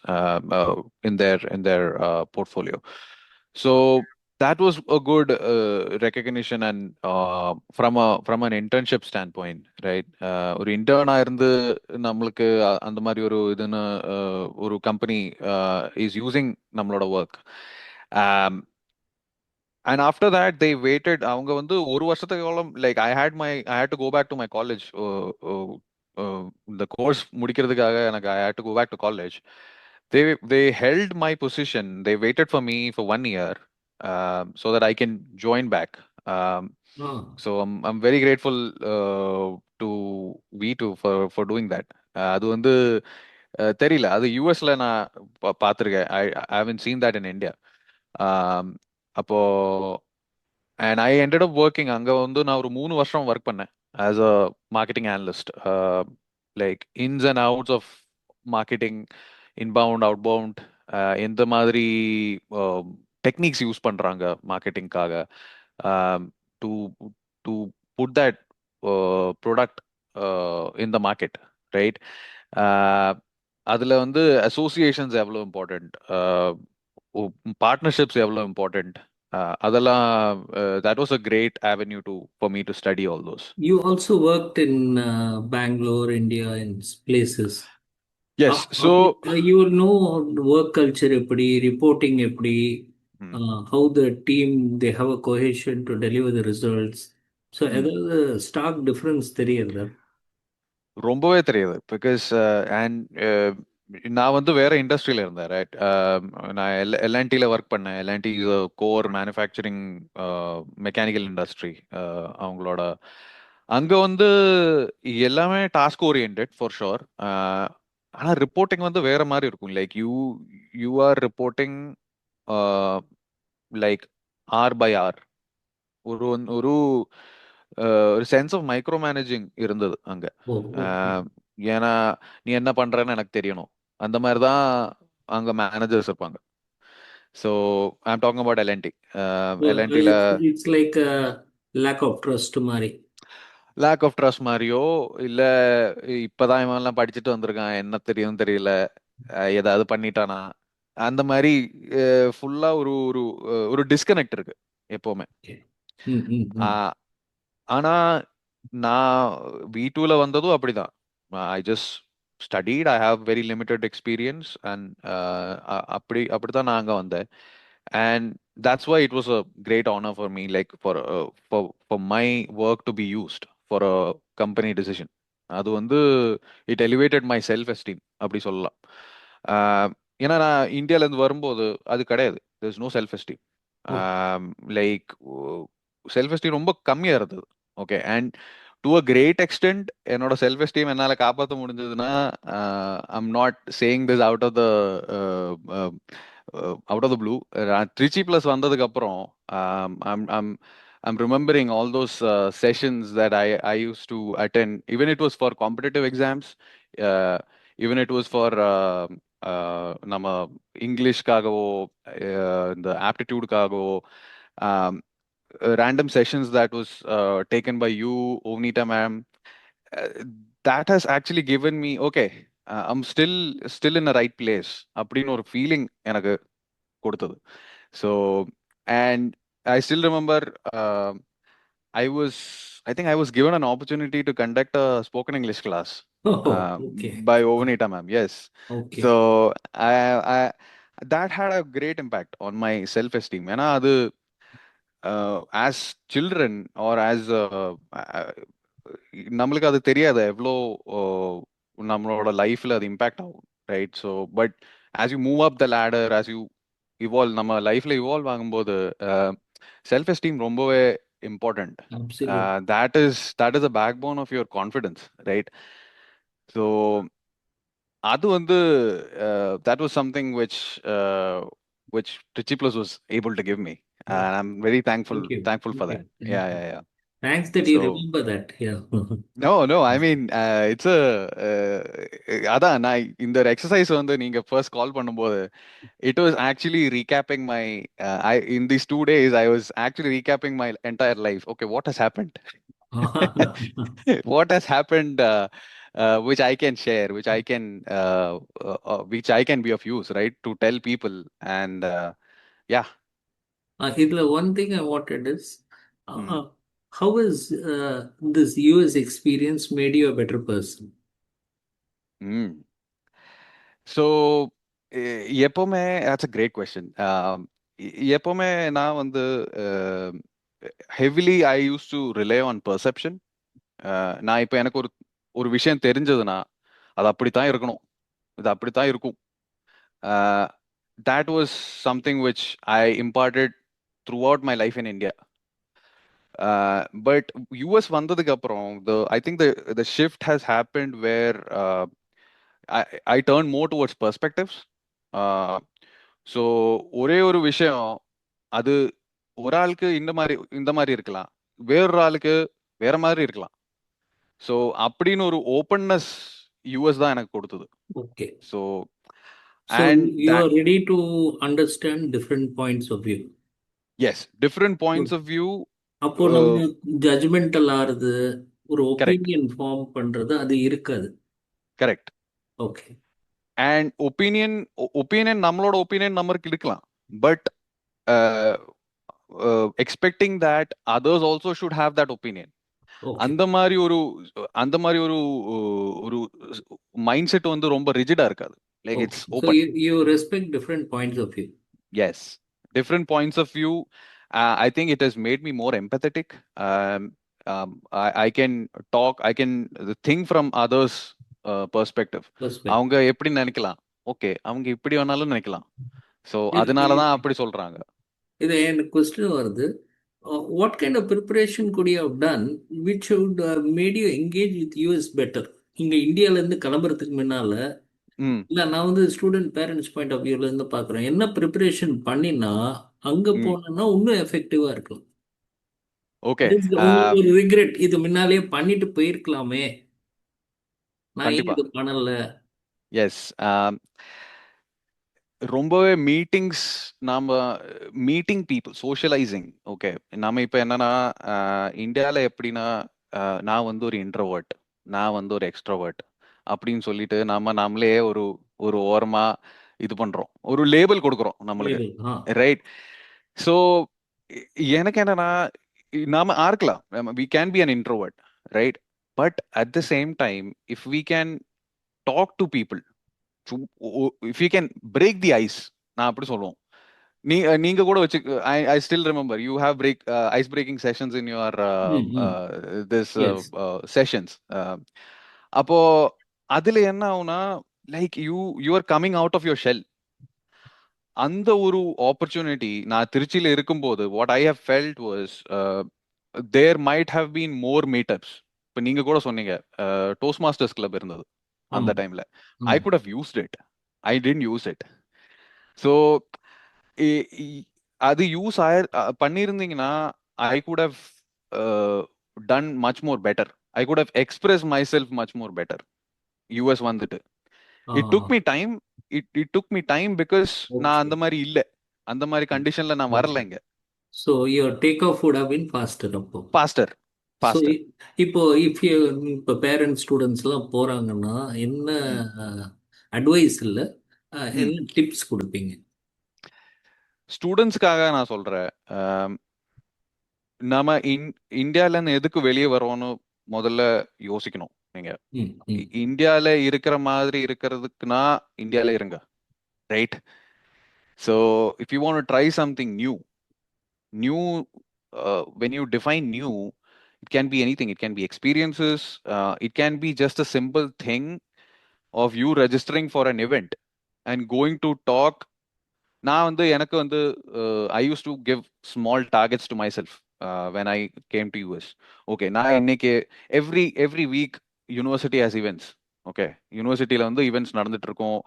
in their portfolio. So that was a good recognition, and from an internship standpoint, right? ஒரு இன்டர்னா இருந்து நம்மளுக்கு அந்த மாதிரி ஒரு இதுன்னு ஒரு company is using நம்மளோட work. And after that they waited, அவங்க வந்து ஒரு வருஷத்துக்கு like I had to go back to my college. இந்த கோர்ஸ் முடிக்கிறதுக்காக எனக்கு I had to go back to college. They held my position, they waited for me for 1 year, so that I can join back. um, ah so I'm very grateful to V2 for doing that. அது வந்து தெரியல, அது யூஎஸ்ல நான் பார்த்திருக்கேன். I haven't seen that in India. um, அப்போ and I ended up working அங்க வந்து நான் ஒரு 3 வருஷம் ஒர்க் பண்ணேன் as a marketing analyst. Like ins and outs of marketing, inbound, outbound, எந்த மாதிரி டெக்னிக்ஸ் யூஸ் பண்றாங்க மார்க்கெட்டிங்காக, to to put that product in the market, right? அதுல வந்து அசோசியேஷன்ஸ் எவ்வளவு இம்பார்ட்டன்ட், பார்ட்னர்ஷிப்ஸ் எவ்வளவு இம்பார்ட்டன்ட், அதெல்லாம் that was a great avenue for me to study all those. You also worked in Bangalore India in places. Yes, அப்படி so you know work culture எப்படி, reporting எப்படி, hmm, how the team they have a cohesion to deliver the results. So hmm. ஏதாவது stark difference தெரியுதா? ரொம்பவே தெரியுது. Because and நான் வந்து வேற இண்டஸ்ட்ரியில இருந்தேன், ரைட்? நான் எல்என்டில ஒர்க் பண்ணேன். L and T is core manufacturing mechanical industry. அவங்களோட அங்க வந்து எல்லாமே டாஸ்க் ஓரியன்டட் ஃபார் ஷோர். ஆனா ரிப்போர்ட்டிங் வந்து வேற மாதிரி இருக்கும். Like you are reporting like R by R. ஒரு ஒரு ஒரு சென்ஸ் ஆஃப் மைக்ரோ மேனேஜிங் இருந்தது அங்க. ஓ ஓகே. அஹ் ஏன்னா நீ என்ன பண்றன்னு எனக்கு தெரியணும், அந்த மாதிரி தான் அங்க மேனேஜர்ஸ் இருப்பாங்க. So I'm talking about L&T. எல்என்டில it's like lack of trust மாதிரி. லேக் ஆஃப் ட்ரஸ்ட் மாதிரியோ, இல்ல இப்பதான் இவன் எல்லாம் படிச்சுட்டு வந்திருக்கான், என்ன தெரியும் தெரியல, ஏதாவது பண்ணிட்டானா, அந்த மாதிரி ஃபுல்லா ஒரு ஒரு ஒரு டிஸ்கனெக்ட் இருக்கு எப்பவுமே. ஓகே. ம் ம் ம் ஆனா நான் V2ல வந்ததும் அப்படிதான். I just studied, I have very limited experience, and அப்படிதான் நான் அங்க வந்தேன். And that's why it was a great honor for me, like for my work to be used for a company decision. அது வந்து it elevated my self esteem அப்படி சொல்லலாம். ஏன்னா நான் இந்தியால இருந்து வரும்போது அது கிடையாது. there's no self esteem. Okay. Like self esteem ரொம்ப கம்மியா இருந்தது. Okay, and to a great extent என்னோட செல்ஃப் எஸ்டீம் என்னால காப்பாற்ற முடிஞ்சதுன்னா, I'm not saying this out of the blue. Trichy plus வந்ததுக்கு அப்புறம் I'm remembering all those sessions that I used to attend. Even it was for competitive exams, uh, even it was for நம்ம இங்கிலீஷ்காகவோ இந்த ஆப்டிடியூடுக்காகவோ, random sessions that was taken by you, Ovnita ma'am, uh, that has actually given me, okay, I'm still in the right place அப்படின்னு ஒரு feeling எனக்கு கொடுத்தது. So and I still remember, uh, I think I was given an opportunity to conduct a spoken English class Oh, uh, okay. by Ovnita ma'am. Yes. So Okay. I that had a great impact on my self-esteem. ஏன்னா அது as children are as நம்மளுக்கு அது தெரியாது எவ்வளோ நம்மளோட லைஃப்ல அது impact ஆகும், right? So but as you move up the ladder, as you evolve, நம்ம லைஃப்ல இவால்வ் ஆகும்போது செல்ஃப் எஸ்டீம் ரொம்பவே important. Absolutely. that is a backbone of your confidence, right? So அது வந்து that was something which Trichy Plus was able to give me, Oh, and I'm very thankful thank you. thankful for Thank that. you. Thank Yeah, you. yeah, yeah. Thanks that you So remember that. Yeah. no, I mean, it's a அதான் நான் இந்த exercise வந்து நீங்க first கால் பண்ணும்போது it was actually recapping my in these 2 days I was actually recapping my entire life. Okay, what has happened? What has happened, which I can share, which I can be of use, right, to tell people. And yeah. Hitler, one thing I wanted is, Mm. how has this US experience made you a better person? Mm. So எப்பவுமே that's a great question. எப்பவுமே நான் வந்து heavily I use to relay on perception. நான் இப்போ எனக்கு ஒரு ஒரு விஷயம் தெரிஞ்சதுன்னா அது அப்படித்தான் இருக்கணும், இது அப்படித்தான் இருக்கும். That was something which I imparted throughout my life in India. But US வந்ததுக்கு அப்புறம் I think the shift has happened where I turned more towards perspectives. So ஒரே ஒரு விஷயம், அது ஒரு ஆளுக்கு இந்த மாதிரி இருக்கலாம், வேறொரு ஆளுக்கு வேற மாதிரி இருக்கலாம். ஸோ அப்படின்னு ஒரு ஓப்பன்னஸ் யூஎஸ் தான் எனக்கு கொடுத்தது. Okay. So So and you are ready to understand different points of view. Yes, different points Good. Of view. அப்போ நம்ம ஜட்ஜ்மெண்டல் ஆறுது, ஒரு கரெக்ட், ஒப்பீனியன் ஃபார்ம் பண்றது அது இருக்காது. கரெக்ட். ஓகே. அண்ட் ஒப்பீனியன் நம்மளோட ஒப்பீனியன் நம்மளுக்கு இருக்கலாம். But expecting that others also should have that opinion, okay. அந்த மாதிரி ஒரு அந்த மாதிரி ஒரு ஒரு மைண்ட் செட் வந்து ரொம்ப ரிஜிடா இருக்காது. Like okay. It's so open. You respect different points of view. Yes, different points of view. I think it has made me more empathetic. um, I can talk, I can think from others perspective. Respect. அவங்க எப்படி நினைக்கலாம், okay அவங்க இப்படி வேணாலும் நினைக்கலாம். So அதனால தான் இது அப்படி சொல்றாங்க. இது எனக்கு கொஸ்டின் வருது. What kind of preparation could you have done which would made you engage with US better? இங்கே இந்தியாவிலேருந்து கிளம்புறதுக்கு முன்னால், ம், இல்லை நான் வந்து ஸ்டூடெண்ட் பேரண்ட்ஸ் பாயிண்ட் ஆஃப் வியூலேருந்து பார்க்குறேன், என்ன ப்ரிப்பரேஷன் பண்ணினா அங்கே ம். போனோன்னா இன்னும் எஃபெக்டிவாக இருக்கும்? ஓகே. உங்களுக்கு ஒரு ரிக்ரெட், இது முன்னாலேயே பண்ணிட்டு போயிருக்கலாமே, நான் ஏன் கண்டிப்பா. இது பண்ணல? எஸ். ரொம்பவே மீட்டிங்ஸ், நாம மீட்டிங் பீப்புள், சோஷியலைசிங். ஓகே, நாம இப்ப என்னன்னா இந்தியால எப்படின்னா, நான் வந்து ஒரு இன்ட்ரோவர்ட், நான் வந்து ஒரு எக்ஸ்ட்ரோவர்ட் அப்படின்னு சொல்லிட்டு நாமளே ஒரு ஒரு ஓரமா இது பண்றோம், ஒரு லேபிள் கொடுக்குறோம் நம்மளுக்கு, லேபிள். ஆ. ரைட்? ஸோ எனக்கு என்னன்னா, நாம ஆர்க்கலாம், we can be an introvert, right? But at the same time if we can talk to people, if you can break the ice, நான் அப்படி சொல்லுவோம். நீங்க கூட வச்சு, I still remember you have ice breaking sessions in your hmm, hmm. This yes. Sessions. அப்போ அதுல என்ன ஆகும்னா, like you are coming out of your shell. அந்த ஒரு ஆப்பர்ச்சுனிட்டி நான் திருச்சியில இருக்கும்போது what I have felt was there might have been more meetups. இப்போ நீங்க கூட சொன்னீங்க டோஸ்ட் மாஸ்டர்ஸ் கிளப் இருந்தது அந்த ஆமா. டைம்ல. I hmm. Could have used it. I tend use it. So அது யூஸ் பண்ணியிருந்தீங்கன்னா I could have done much more better. I could have express myself much more better. US வந்துட்டு it took ah. Me time. It took me time because நான் okay. அந்த மாதிரி இல்லை, அந்த மாதிரி கண்டிஷன்ல நான் ஓகே. வரல இங்க. So your take off would have been faster அப்போ. Faster so faster. இப்போ இஃப் இப்போ பேரண்ட்ஸ் ஸ்டூடெண்ட்ஸ்லாம் போகிறாங்கன்னா என்ன ம் அட்வைஸ் இல்லை, ம் என்ன டிப்ஸ் கொடுப்பீங்க? ஸ்டூடெண்ட்ஸ்க்காக நான் சொல்றேன். நம்ம இந்தியால இருந்து எதுக்கு வெளியே வரோம்னு முதல்ல யோசிக்கணும் நீங்க. ம். ம். இந்தியால இருக்கிற மாதிரி இருக்கிறதுக்குன்னா இந்தியால இருங்க, right? So if you want to try something new, new when you define new, it can be anything. It can be experiences. It can be just a simple thing of you registering for an event and going to talk. நான் வந்து எனக்கு வந்து I use to give small targets to myself when I came to US. Okay, நான் இன்னைக்கு every week university has events. Okay, யூனிவர்சிட்டியில வந்து events நடந்துட்டு இருக்கும்.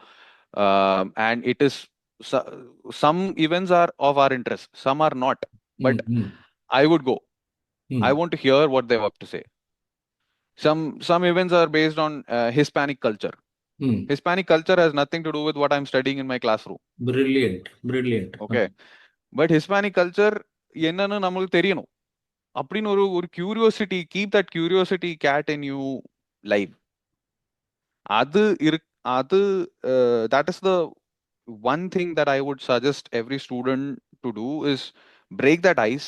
And it is some events are of our interest, some are not, but ம். ம். I would go. I ம். want to hear what they have to say. Some events are based on Hispanic culture. ம். Hispanic culture has nothing to do with what I'm studying in my classroom. Brilliant, brilliant. Okay, but Hispanic culture என்னன்னு நம்மளுக்கு தெரியணும் அப்படின்னு ஒரு ஒரு curiosity, keep that curiosity cat in you live. அது இருக்கு. அது that is the one thing that I would suggest every student to do is break that ice.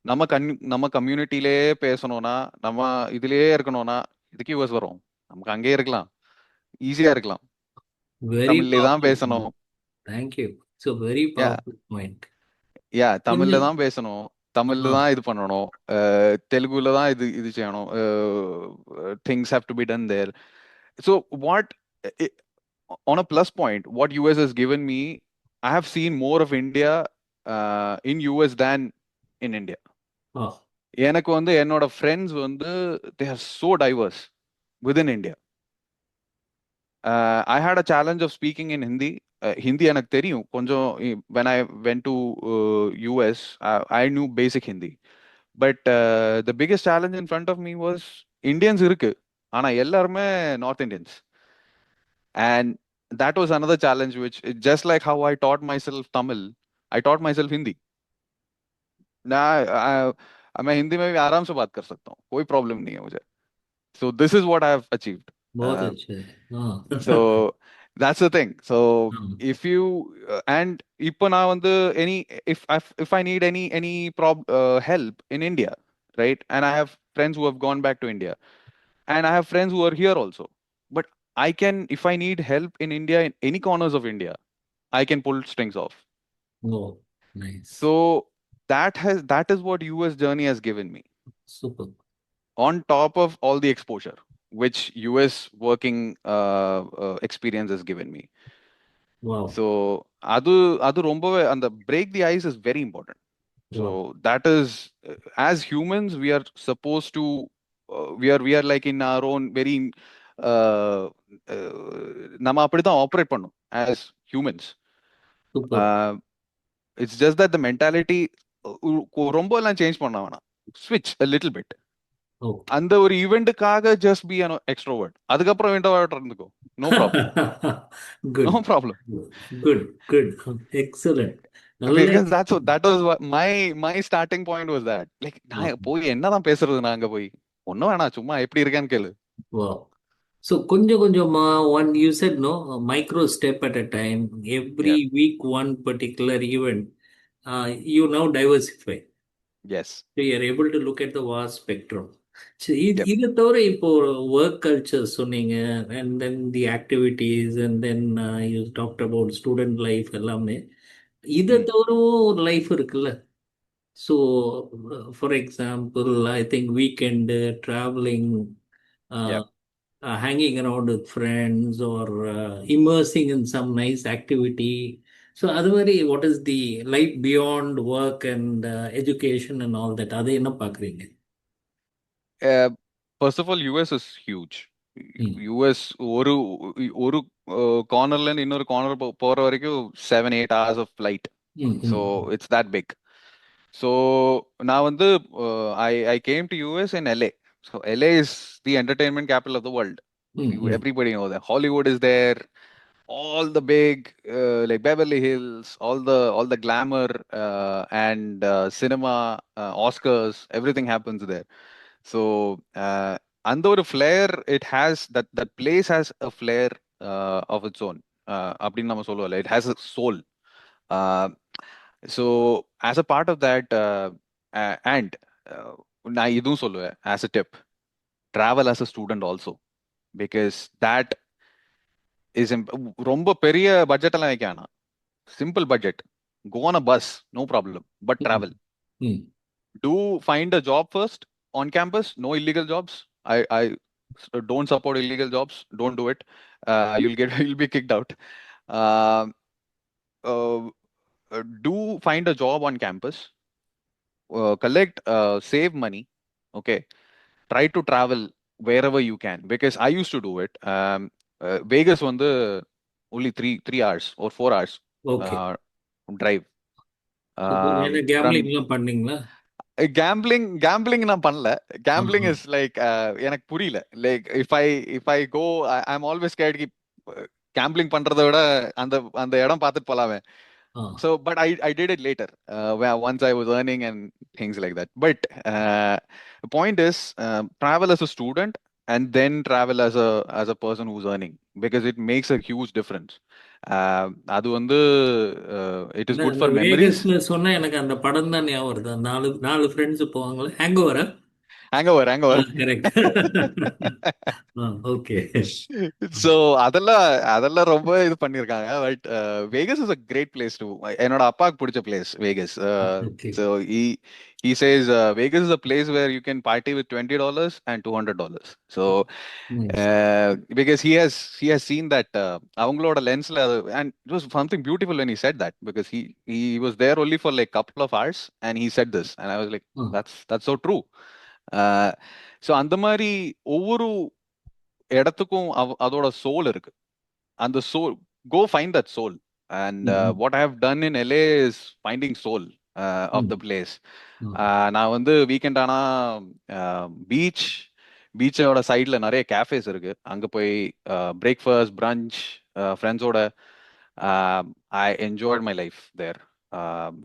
நம்ம கம்யூனிட்டிலே பேசணும்னா, நம்ம இதுலயே இருக்கணும்னா இதுக்கு யூஎஸ் வரும். நமக்கு அங்கேயே இருக்கலாம், ஈஸியா இருக்கலாம். வெரி தமிழ்லே தான் பவர்ஃபுல் பேசணும். Point. Thank you. So very yeah powerful point. Yeah தமிழ்ல கொஞ்சம். தான் பேசணும், தமிழ்ல ஆ. தான் இது பண்ணணும், தெலுங்குல தான் இது இது செய்யணும். Things have to be done there. So what on a plus point, what US has given me, I have seen more of India in US than in India. ஆ. எனக்கு வந்து என்னோட ஃப்ரெண்ட்ஸ் வந்து they are so diverse within India. I had a challenge of speaking in Hindi. Hindi எனக்கு தெரியும் கொஞ்சம். When I went to US, I knew basic Hindi. But the biggest challenge in front of me was Indians இருக்கு, ஆனா எல்லாருமே North Indians. And that was another challenge, which just like how I taught myself Tamil, I taught myself Hindi. मैं हिंदी में भी आराम से बात कर सकता हूँ, कोई प्रॉब्लम नहीं है मुझे. So this is what I have achieved. बहुत अच्छे है. हाँ. So that's the thing. So हाँ. if you and இப்போ நான் வந்து any if I need any help in India, right? And I have friends who have gone back to India, and I have friends who are here also. But I can, if I need help in India, in any corners of India, I can pull strings off. Oh, nice. So that is what US journey has given me, Super. on top of all the exposure which US working experience has given me. Wow. So அது அது ரொம்பவே அந்த break the ice is very important. So Wow. that is as humans we are supposed to we are like in our own very uh, நம்ம அப்படிதான் operate பண்ணும் as humans. Super. It's just that the mentality ரொம்ப எல்லாம் change பண்ண வேணாம், switch a little bit. Okay. அந்த ஒரு ஈவெண்ட்டுக்காக just be an extrovert, அதுக்கப்புறம் இன்ட்ரோவர்ட் இருந்துக்கோ, no problem. No Good. problem. Good. Good. Excellent. நல்ல Because that was what my starting point was, that like நான் போய் என்னதான் பேசுறது, நான் அங்க போய் ஒண்ணும் வேணாம், சும்மா எப்படி இருக்கேன்னு கேளு. wow. So கொஞ்சம் கொஞ்சமா one you said no, a micro step at a time. Every Yeah. week one particular event. You now diversify. Yes. So you are able to look at the vast spectrum. So Yep. இதை தவிர இப்போ work culture சொன்னீங்க, and then the activities, and then you talked about student life எல்லாமே. இதை Mm. தவிரவும் ஒரு life இருக்குல்ல. So for example I think weekend travelling, Yep. hanging around with friends, or immersing in some nice activity. So otherwise, what is the life beyond work and education and all that? அதை என்ன பார்க்குறீங்க? Uh, First of all, US is huge. ம் US ஒரு ஒரு கார்னர்ல இருந்து இன்னொரு corner போற வரைக்கும் 7-8 hours of flight. ம் So ம் it's that big. So நான் வந்து I came to US in LA. So LA is the entertainment capital of the world. ம் ம் Everybody knows that. Hollywood is there. All the big like Beverly Hills, all the glamour and cinema, Oscars, everything happens there. So அந்த ஒரு flair it has, that place has a flair of its own. அப்படின்னு நம்ம சொல்லுவோம்ல, it has a soul. Uh, so as a part of that, and நான் இதுவும் சொல்லுவேன் as a tip, travel as a student also, because that is ரொம்ப பெரிய budget எல்லாம் வைக்க வேணாம். Simple budget. Go on a bus, no problem. But ம் travel. ம் Do find a job first on campus. No illegal jobs. I don't support illegal jobs. Don't do it. You'll get you'll be kicked out. Uh, uh, do find a job on campus. Collect, save money. Okay. Try to travel wherever you can, because I used to do it. Vegas on the only 3 hours or 4 hours okay. uh, drive. இப்போ என்ன From கேம்லிங்லாம் பண்ணீங்களா? Gambling நான் பண்ணல. Uh gambling uh is like எனக்கு புரியல. Like if I go, I am always scared கி gambling பண்றதை விட அந்த அந்த இடம் பார்த்துட்டு போலாமே. ஆ So but I did it later, once I was earning and things like that. But the point is, travel as a student and then travel as a person who's earning, because it makes a huge difference. அது வந்து it is இந்த good இந்த for memories. வேகஸ்ல சொன்னா எனக்கு அந்த படம் தான் ஞாபகம் வருது. அந்த நாலு நாலு ஃப்ரெண்ட்ஸ் போவாங்களே, ஹேங்கோவரா? Hangover, ஆ hangover. கரெக்ட். ஆ ஓகே. சோ அதெல்லாம் அதெல்லாம் ரொம்ப இது பண்ணிருக்காங்க. But Vegas is a great place to, என்னோட அப்பாவுக்கு பிடிச்ச place Vegas. Okay. So he says Vegas is a place where you can party with $20 and $200. So nice. because he has seen that அவங்களோட லென்ஸ்ல, and it was something beautiful when he said that, because he was there only for like couple of hours and he said this, and I was like, uh that's so true. So அந்த மாதிரி ஒவ்வொரு இடத்துக்கும் அதோட soul இருக்கு. அந்த soul, go find that soul. And ம் ம் what I have done in LA is finding soul of ம் the place. ஆ நான் வந்து வீக்கெண்ட் ஆனா பீச் பீச்சோட சைட்ல நிறைய கேஃபேஸ் இருக்கு. அங்க போய் பிரேக்ஃபாஸ்ட் பிரஞ்ச் ஃப்ரெண்ட்ஸோட, I enjoyed my life there.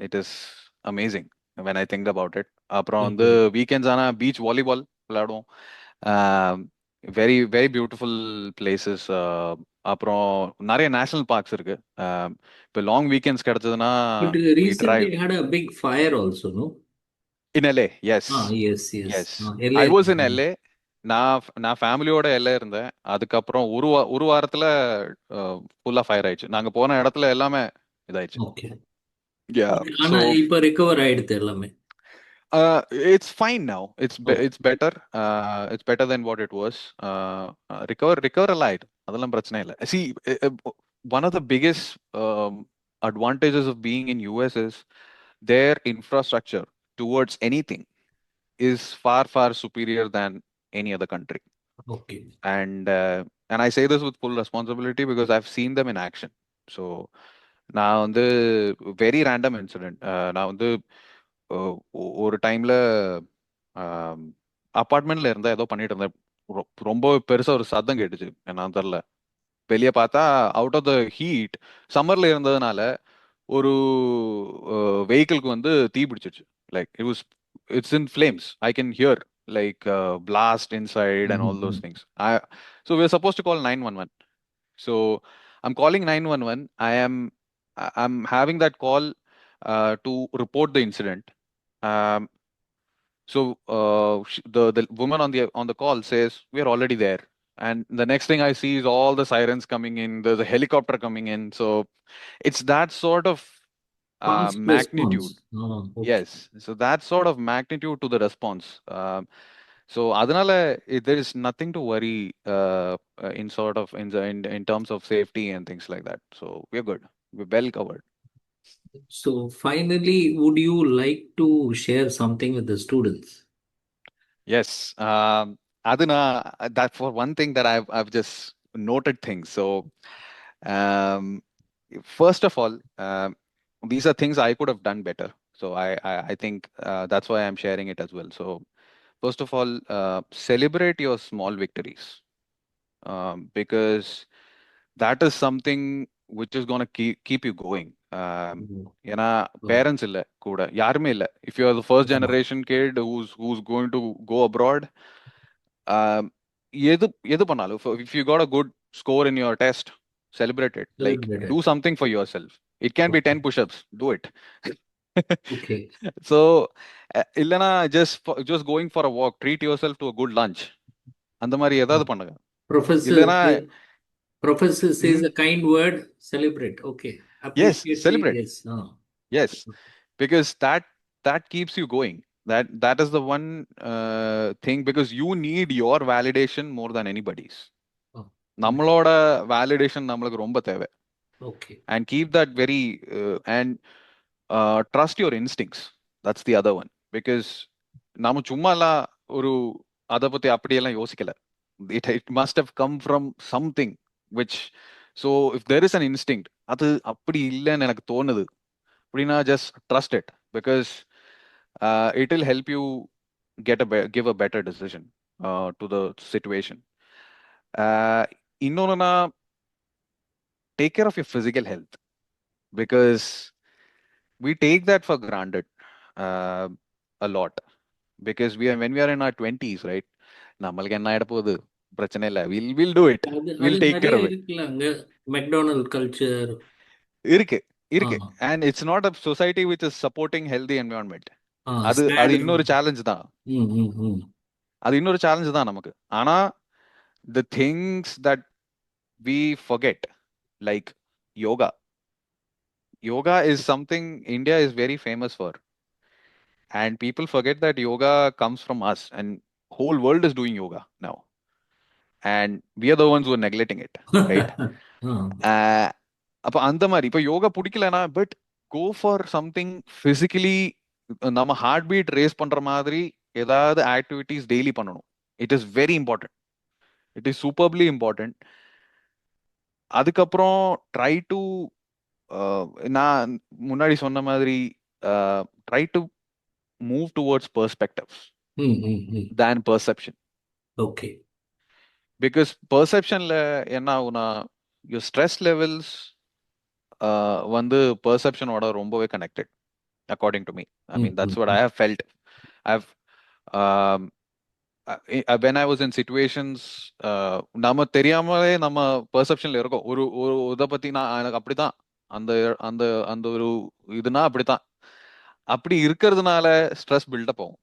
It is amazing when I think about it. அப்புறம் வந்து ஓகே. வீக்கெண்ட்ஸ் ஆனா பீச் வாலிபால் விளையாடுவோம். Very very beautiful places. அப்புறம் நிறைய நேஷனல் பார்க்ஸ் இருக்கு. இப்போ லாங் வீக்கெண்ட்ஸ் கிடைச்சதுன்னா But we drive recently had a big fire also, no? in LA. Yes, Yes, yes. yes. LA. I was in LA. நான் ஃபேமிலியோட LA இருந்தேன். அதுக்கப்புறம் ஒரு வாரத்துல ஃபுல்லா ஃபயர் ஆயிடுச்சு. நாங்க போன இடத்துல எல்லாமே இதாயிடுச்சு. ஓகே. Yeah. ஆனா So இப்ப ரெக்கவர் ஆயிடுது எல்லாமே. it's fine now. It's better. It's better than what it was. Recover allied. அதெல்லாம் பிரச்சனை இல்ல. See, one of the biggest advantages of being in US is their infrastructure towards anything is far far superior than any other country. Okay. And I say this with full responsibility because I've seen them in action. So நான் வந்து very random incident. நான் வந்து ஒரு டைம்ல அப்பார்ட்மெண்ட்ல இருந்தா ஏதோ பண்ணிட்டு இருந்தேன். ரொம்ப பெருசா ஒரு சத்தம் கேட்டுச்சு, என்னன்னு தெரியல. வெளியே பார்த்தா அவுட் ஆஃப் த ஹீட், சம்மர்ல இருந்ததுனால ஒரு வெஹிக்கிள்க்கு வந்து தீ பிடிச்சிருச்சு. Like it's in flames. I can hear like blast inside and all those ம் things. So we're supposed to call 911. So I'm calling 911. I'm having that call to report the incident. Um, so the woman on the call says we are already there, and the next thing I see is all the sirens coming in. There's a helicopter coming in. So it's that sort of fast response. magnitude. Okay. Yes. So that sort of magnitude to the response. So அதனால there is nothing to worry in sort of in terms of safety and things like that. So we're good. We're well covered. So finally, would you like to share something with the students? Yes. Aduna, that for one thing that I've just noted things. So, um, first of all, these are things I could have done better. So I think that's why I'm sharing it as well. So first of all, celebrate your small victories, because that is something which is gonna keep you going. Mm. ஏன்னா Oh, parents இல்ல கூட யாருமே இல்ல. If you are the first oh, generation kid who's going to go abroad, um, எது எது பண்ணாலும் if you got a good score in your test, celebrate it. Like celebrate do it. something for yourself. It can be 10 push-ups. Do it. Okay. So இல்லனா just going for a walk, treat yourself to a good lunch. அந்த மாதிரி ஏதாவது பண்ணுங்க. Professor, இல்லனா professor says mhm, a kind word, celebrate. Okay. yes, Appreciate, say celebrate. yes. Oh, Yes, because that keeps you going. That is the one thing, because you need your validation more than anybody's. oh, நம்மளோட validation நம்மளுக்கு ரொம்ப தேவை. okay. And keep that very and trust your instincts. That's the other one, because நாம சும்மாலாம் ஒரு அத பத்தி அப்படியெல்லாம் யோசிக்கல. It must have come from something which, so if there is an instinct, அது அப்படி இல்லைன்னு எனக்கு தோணுது அப்படின்னா, just trust it, because it will help you give a better decision to the situation. uh, இன்னொன்னுனா, take care of your physical health, because we take that for granted uh, a lot, because when we are in our 20s, right? நம்மளுக்கு என்ன ஆயிட போகுது, பிரச்சனை இல்லை, we'll do it, அது அது we'll take நிறைய care of it. இருக்குல்ல அங்க மெக்டானல்ட் கல்ச்சர். இருக்கு ஆ இருக்கு. And it's not a society which is supporting healthy environment. ஆ அது அது ஸ்டாட். இன்னொரு சேலஞ்ச் தான். ம் ம் ம் அது இன்னொரு சேலஞ்ச் தான் நமக்கு. ஆனா the things that we forget, like yoga. Yoga is something India is very famous for, and people forget that yoga comes from us, and whole world is doing yoga now, and we are the ones who are neglecting it, right? ஆ அப்ப அந்த மாதிரி இப்ப யோகா பிடிக்கலனா, but go for something physically, நம்ம heart beat race பண்ற மாதிரி ஏதாவது activities daily பண்ணணும். It is very important. It is superly important. அதுக்கப்புறம் ட்ரை டு, நான் முன்னாடி சொன்ன மாதிரி, try to move towards perspectives hmm hmm hmm then perception. Okay. Because பெர்செப்ஷன்ல என்ன ஆகுனா, யுவர் ஸ்ட்ரெஸ் லெவல்ஸ் வந்து பெர்செப்ஷனோட ரொம்பவே connected, according to me. I ம் mean, that's ம் what I ம் have felt. I've um, when I was in situations, நம்ம தெரியாமலே நம்ம பெர்செப்ஷன்ல இருக்கோம். ஒரு ஒரு இதை பத்தி நான் எனக்கு அப்படித்தான், அந்த அந்த அந்த ஒரு இதுனா அப்படித்தான். அப்படி இருக்கிறதுனால ஸ்ட்ரெஸ் பில்டப் ஆகும்.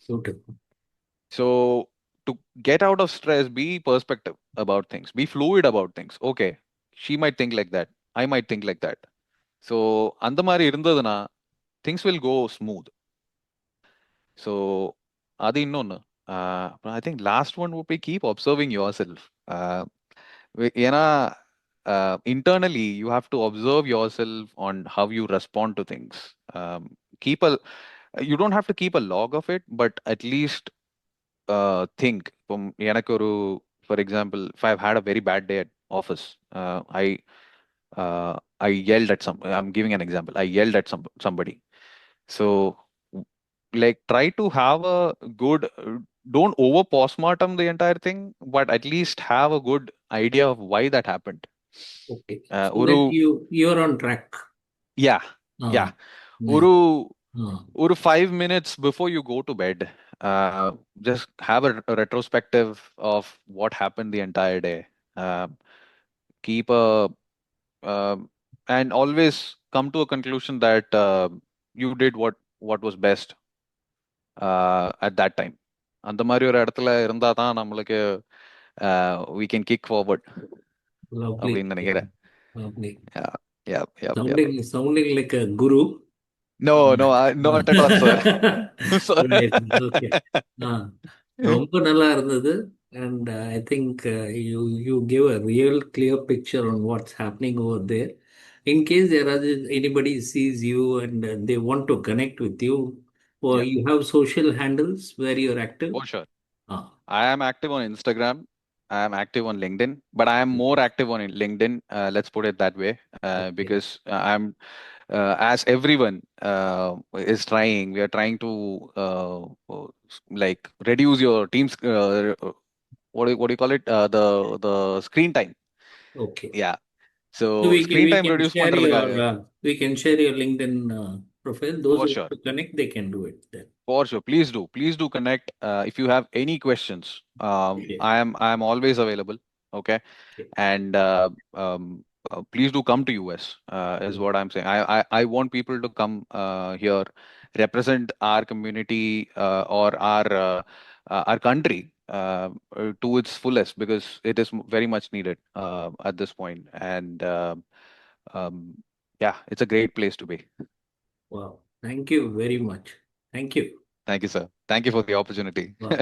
Super. So to get out of stress, be perspective about things, be fluid about things. Okay, she might think like that, I might think like that. So அந்த மாதிரி இருந்ததுன்னா things will go smooth. So அது இன்னொன்னு. I think last one would be keep observing yourself. ஏன்னா internally you have to observe yourself on how you respond to things. Keep a You don't have to keep a log of it, but at least think. இப்போ எனக்கு ஒரு, for example, if I've had a very bad day at office, uh, I yelled at I'm giving an example. I yelled at somebody. So, like, try to have a good, don't over postmortem the entire thing, but at least have a good idea of why that happened. Okay. So ஒரு, that you're on track. yeah, ah yeah. Nice. ஒரு ஆ ஒரு 5 minutes before you go to bed, just have a retrospective of what happened the entire day. Keep a and always come to a conclusion that you did what was best at that time. அந்த மாதிரி ஒரு இடத்துல இருந்தா தான் நம்மளுக்கு we can kick forward lovely. அப்படின்னு நினைக்கிறேன். Lovely. Yeah, yeah, yeah, yeah. Sounding like a guru. No, no, not at all, sir. Sorry. Right. Okay. Ah ரொம்ப நல்லா இருந்தது. And I think you give a real clear picture on what's happening over there. In case anybody sees you and they want to connect with you, or Yeah, you have social handles where you're active? for sure. Ah, I am active on Instagram. I am active on LinkedIn, but I am more active on LinkedIn. Let's put it that way, okay. because I'm as everyone is trying. We are trying to like reduce your team's what do you call it? The screen time. Okay. Yeah. So So screen we time can reduce share your பண்றதுக்காக we can share your LinkedIn profile. Those for who want sure. to connect, they can do it then. For sure, please do connect. If you have any questions, Okay. I am always available. Okay, Okay. and please do come to US. Is Okay. what I'm saying. I want people to come here, represent our community or our country to its fullest, because it is very much needed at this point. And um, yeah, it's a great place to be. Wow. Thank you very much. Thank you. Thank you, sir. Thank you for the opportunity. Wow.